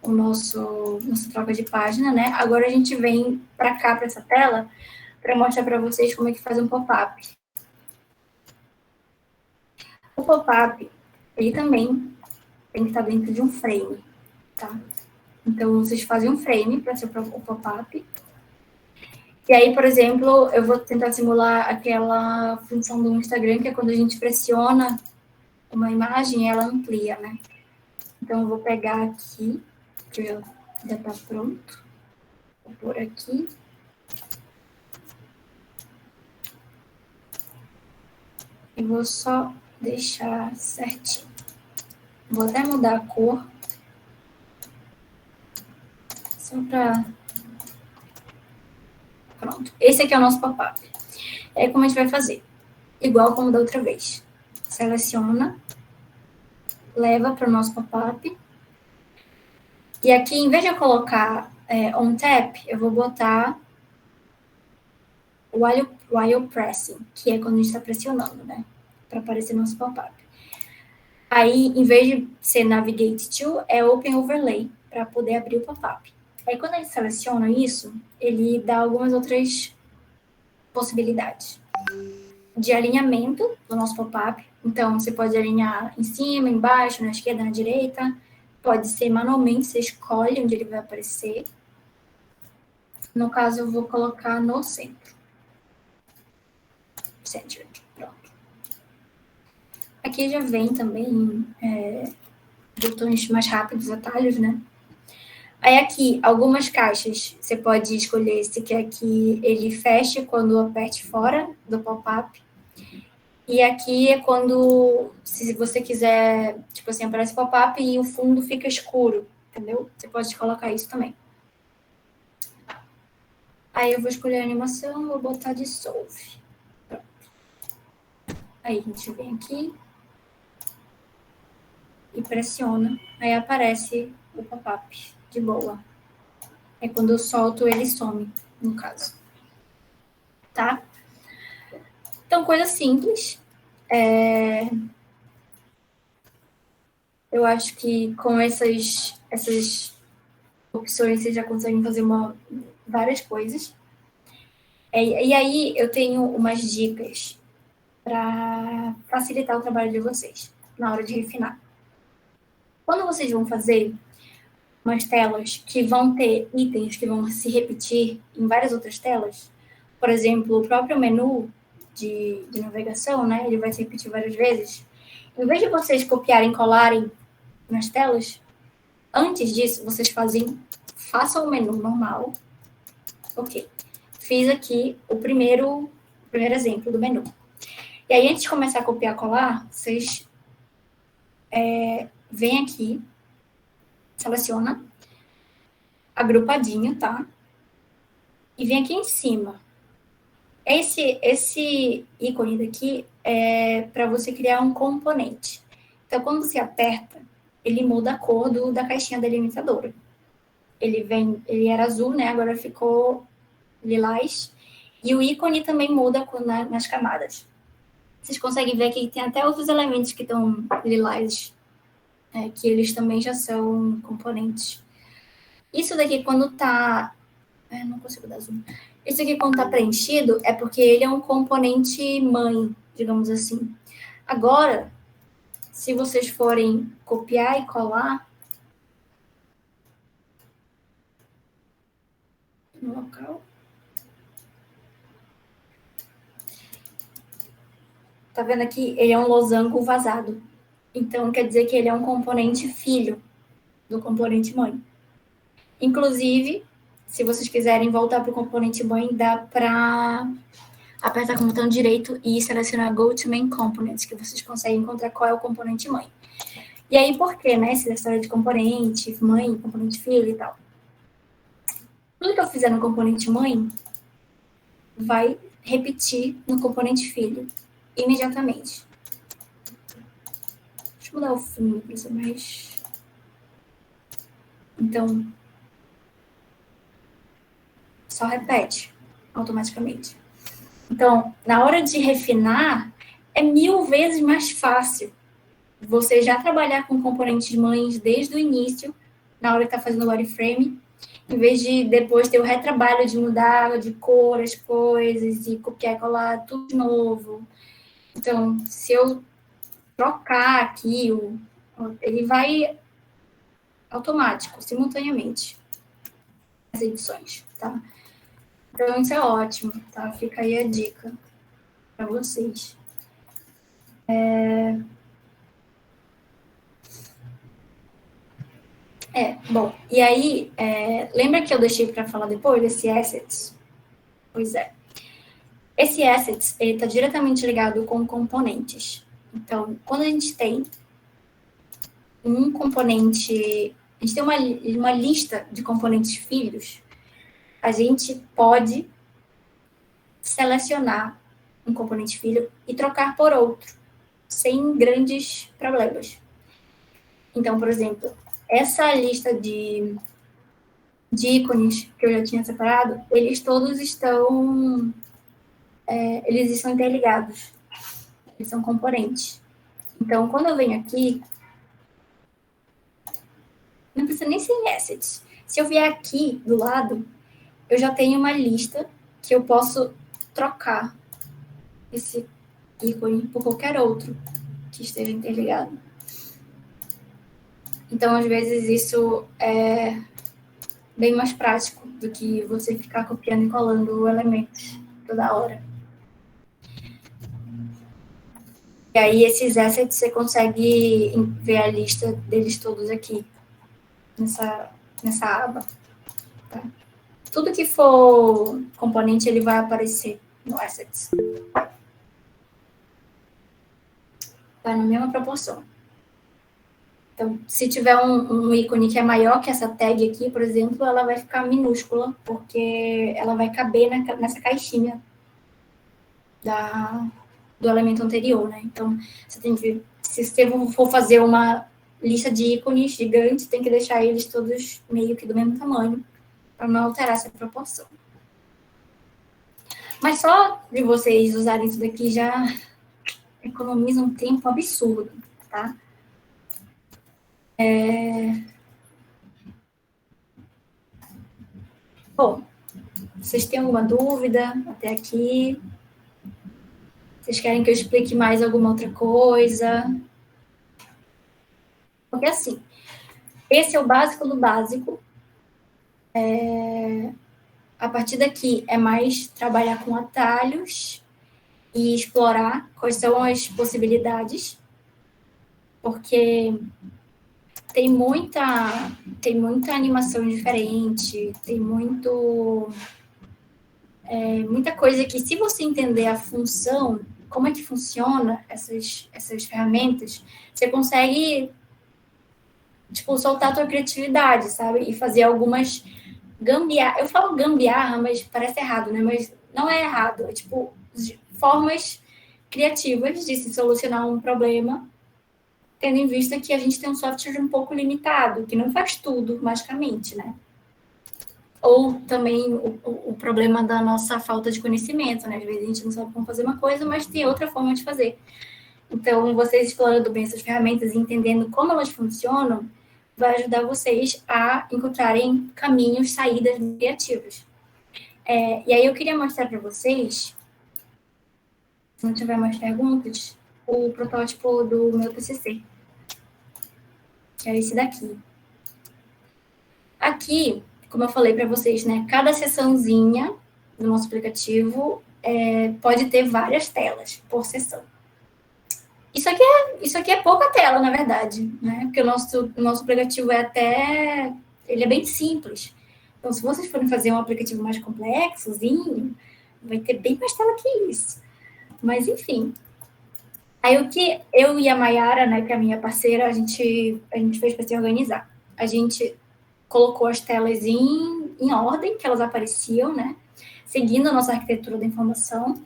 nossa troca de página, né? Agora a gente vem para cá, para essa tela, para mostrar para vocês como é que faz um pop-up. O pop-up, ele também tem que estar dentro de um frame, tá? Então, vocês fazem um frame para ser o pop-up. E aí, por exemplo, eu vou tentar simular aquela função do Instagram, que é quando a gente pressiona uma imagem, ela amplia, né? Então, eu vou pegar aqui, que já está pronto. Vou pôr aqui. E vou só deixar certinho. Vou até mudar a cor. Só para... Pronto. Esse aqui é o nosso pop-up. É como a gente vai fazer. Igual como da outra vez. Seleciona. Leva para o nosso pop-up. E aqui, em vez de eu colocar on tap, eu vou botar while pressing, que é quando a gente está pressionando, né? Para aparecer nosso pop-up. Aí, em vez de ser navigate to, é open overlay, para poder abrir o pop-up. Aí, quando a gente seleciona isso, ele dá algumas outras possibilidades. De alinhamento do nosso pop-up. Então, você pode alinhar em cima, embaixo, na esquerda, na direita. Pode ser manualmente, você escolhe onde ele vai aparecer. No caso, eu vou colocar no centro. Centered, pronto. Aqui já vem também botões mais rápidos, atalhos, né? Aí aqui, algumas caixas, você pode escolher se quer que ele feche quando aperte fora do pop-up. E aqui é quando, se você quiser, tipo assim, aparece pop-up e o fundo fica escuro, entendeu? Você pode colocar isso também. Aí eu vou escolher a animação, vou botar dissolve. Pronto. Aí a gente vem aqui e pressiona, aí aparece o pop-up de boa. É quando eu solto, ele some, no caso. Tá? Então, coisa simples. Eu acho que com essas opções vocês já conseguem fazer várias coisas. E aí eu tenho umas dicas para facilitar o trabalho de vocês na hora de refinar. Quando vocês vão fazer umas telas que vão ter itens que vão se repetir em várias outras telas, por exemplo, o próprio menu de navegação, né, ele vai se repetir várias vezes. Em vez de vocês copiarem e colarem nas telas, antes disso, vocês façam o menu normal. Ok. Fiz aqui o primeiro exemplo do menu. E aí, antes de começar a copiar e colar, vocês vêm aqui, seleciona, agrupadinho, tá? E vem aqui em cima. Esse ícone daqui é para você criar um componente. Então, quando você aperta, ele muda a cor da caixinha delimitadora. Ele era azul, né? Agora ficou lilás. E o ícone também muda nas camadas. Vocês conseguem ver que tem até outros elementos que estão lilás, que eles também já são componentes. Isso daqui, quando tá... não consigo dar zoom. Isso aqui, quando tá preenchido, é porque ele é um componente mãe, digamos assim. Agora, se vocês forem copiar e colar no local... Tá vendo aqui? Ele é um losango vazado. Então, quer dizer que ele é um componente filho do componente mãe. Inclusive, se vocês quiserem voltar para o componente mãe, dá para apertar com o botão direito e selecionar Go to Main Components, que vocês conseguem encontrar qual é o componente mãe. E aí, por quê, né? Essa história de componente mãe, componente filho e tal. Tudo que eu fizer no componente mãe vai repetir no componente filho imediatamente. Deixa eu mudar o fundo para ser mais... Então, só repete automaticamente. Então, na hora de refinar, é 1000 vezes mais fácil você já trabalhar com componentes mães desde o início, na hora que está fazendo o wireframe, em vez de depois ter o retrabalho de mudar de cor as coisas e copiar e colar tudo de novo. Então, se eu trocar aqui, ele vai automático, simultaneamente, as edições, tá? Então, isso é ótimo, tá? Fica aí a dica para vocês. Bom, e aí, lembra que eu deixei para falar depois desse assets? Pois é. Esse assets, ele está diretamente ligado com componentes. Então, quando a gente tem um componente, a gente tem uma lista de componentes filhos, a gente pode selecionar um componente filho e trocar por outro, sem grandes problemas. Então, por exemplo, essa lista de ícones que eu já tinha separado, eles todos estão interligados. Eles são componentes. Então, quando eu venho aqui, não precisa nem ser assets. Se eu vier aqui do lado, eu já tenho uma lista que eu posso trocar esse ícone por qualquer outro que esteja interligado. Então, às vezes, isso é bem mais prático do que você ficar copiando e colando elementos toda hora. E aí, esses assets, você consegue ver a lista deles todos aqui, nessa aba. Tá? Tudo que for componente, ele vai aparecer no assets. Tá na mesma proporção. Então, se tiver um ícone que é maior que essa tag aqui, por exemplo, ela vai ficar minúscula, porque ela vai caber nessa caixinha do elemento anterior, né? Então, você tem que, se você for fazer uma lista de ícones gigantes, tem que deixar eles todos meio que do mesmo tamanho, para não alterar essa proporção. Mas só de vocês usarem isso daqui já economiza um tempo absurdo, tá? Bom, Vocês têm alguma dúvida até aqui? Vocês querem que eu explique mais alguma outra coisa? Porque assim, esse é o básico do básico. A partir daqui é mais trabalhar com atalhos e explorar quais são as possibilidades, porque tem muita animação diferente, tem muita coisa que, se você entender a função, como é que funciona essas ferramentas, você consegue, tipo, soltar a tua criatividade, sabe? E fazer algumas gambiarra. Eu falo gambiarra, mas parece errado, né? Mas não é errado. É, tipo, formas criativas de se solucionar um problema, tendo em vista que a gente tem um software um pouco limitado, que não faz tudo magicamente, né? Ou também o problema da nossa falta de conhecimento, né? Às vezes a gente não sabe como fazer uma coisa, mas tem outra forma de fazer. Então, vocês explorando bem essas ferramentas e entendendo como elas funcionam, vai ajudar vocês a encontrarem caminhos, saídas criativas. E aí eu queria mostrar para vocês, se não tiver mais perguntas, o protótipo do meu TCC, que é esse daqui. Aqui, como eu falei para vocês, né, cada seçãozinha do nosso aplicativo pode ter várias telas por seção. Isso aqui é pouca tela, na verdade, né? Porque o nosso aplicativo ele é bem simples. Então, se vocês forem fazer um aplicativo mais complexozinho, vai ter bem mais tela que isso. Mas, enfim. Aí, o que eu e a Mayara, né, que é a minha parceira, a gente fez para se organizar. A gente colocou as telas em ordem, que elas apareciam, né? Seguindo a nossa arquitetura da informação.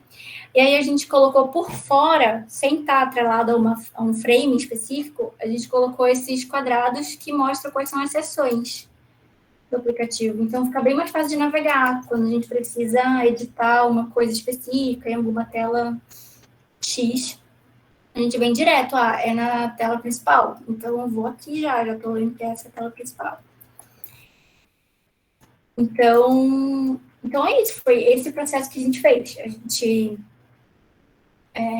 E aí a gente colocou por fora, sem estar atrelado a um frame específico, a gente colocou esses quadrados que mostram quais são as seções do aplicativo. Então fica bem mais fácil de navegar quando a gente precisa editar uma coisa específica em alguma tela X. A gente vem direto, é na tela principal. Então eu vou aqui já estou em essa tela principal. Então é isso, foi esse processo que a gente fez. A gente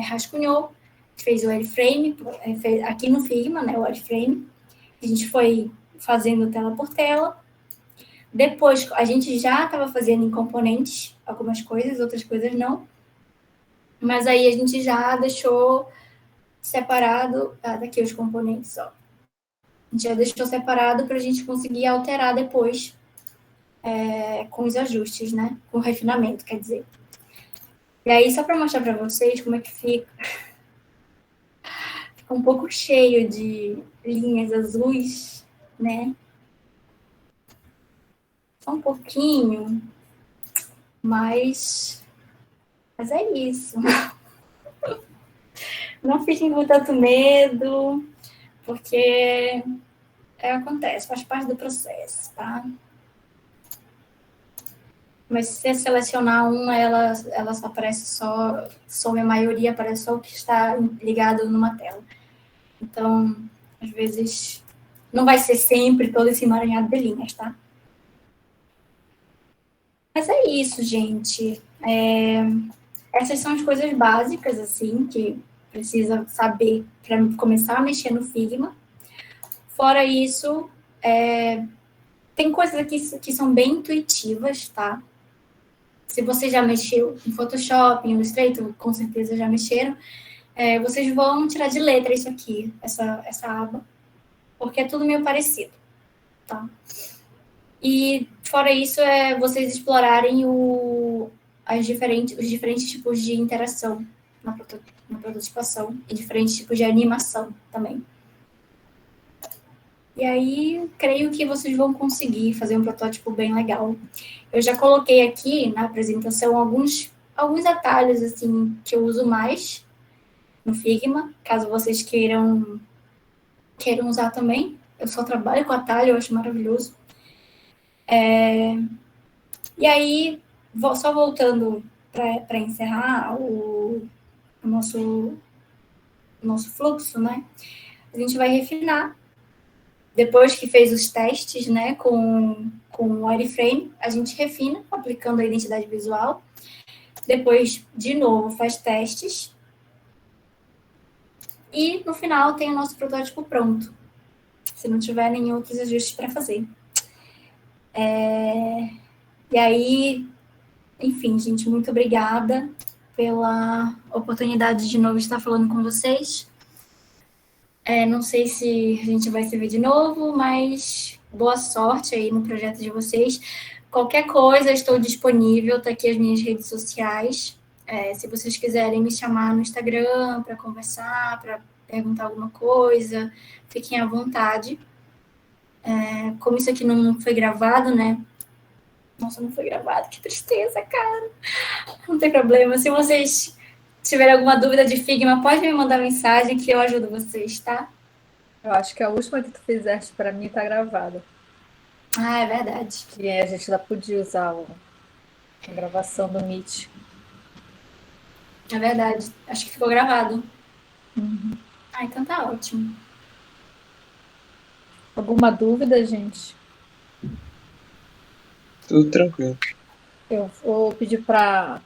rascunhou, fez o wireframe, aqui no Figma, né, o wireframe. A gente foi fazendo tela por tela. Depois, a gente já estava fazendo em componentes algumas coisas, outras coisas não. Mas aí a gente já deixou separado, daqui os componentes, ó. A gente já deixou separado para a gente conseguir alterar depois com os ajustes, né? Com o refinamento, quer dizer. E aí, só para mostrar para vocês como é que fica um pouco cheio de linhas azuis, né? Só um pouquinho, mas é isso. Não fiquem com tanto medo, porque acontece, faz parte do processo, tá? Mas se você selecionar uma, ela aparece só, some a maioria, aparece só o que está ligado numa tela. Então, às vezes, não vai ser sempre todo esse emaranhado de linhas, tá? Mas é isso, gente. Essas são as coisas básicas, assim, que precisa saber para começar a mexer no Figma. Fora isso, tem coisas aqui que são bem intuitivas, tá? Se você já mexeu em Photoshop, em Illustrator, com certeza já mexeram, vocês vão tirar de letra isso aqui, essa aba, porque é tudo meio parecido, tá? E, fora isso, vocês explorarem os diferentes tipos de interação na prototipação e diferentes tipos de animação também. E aí, creio que vocês vão conseguir fazer um protótipo bem legal. Eu já coloquei aqui na apresentação alguns atalhos, assim, que eu uso mais no Figma, caso vocês queiram usar também. Eu só trabalho com atalho, eu acho maravilhoso. E aí, só voltando para encerrar o nosso fluxo, né? A gente vai refinar. Depois que fez os testes, né, com com o wireframe, a gente refina, aplicando a identidade visual. Depois, de novo, faz testes. E, no final, tem o nosso protótipo pronto, se não tiver nenhum outros ajustes para fazer. E aí, enfim, gente, muito obrigada pela oportunidade de novo de estar falando com vocês. Não sei se a gente vai se ver de novo, mas boa sorte aí no projeto de vocês. Qualquer coisa, estou disponível, tá aqui as minhas redes sociais. Se vocês quiserem me chamar no Instagram para conversar, para perguntar alguma coisa, fiquem à vontade. Como isso aqui não foi gravado, né? Nossa, não foi gravado, que tristeza, cara. Não tem problema. Se vocês tiverem alguma dúvida de Figma, pode me mandar mensagem que eu ajudo vocês, tá? Eu acho que a última que tu fizeste para mim tá gravada. Ah, é verdade. E a gente ainda podia usar a gravação do Meet. É verdade. Acho que ficou gravado. Ah, então tá ótimo. Alguma dúvida, gente? Tudo tranquilo. Eu vou pedir para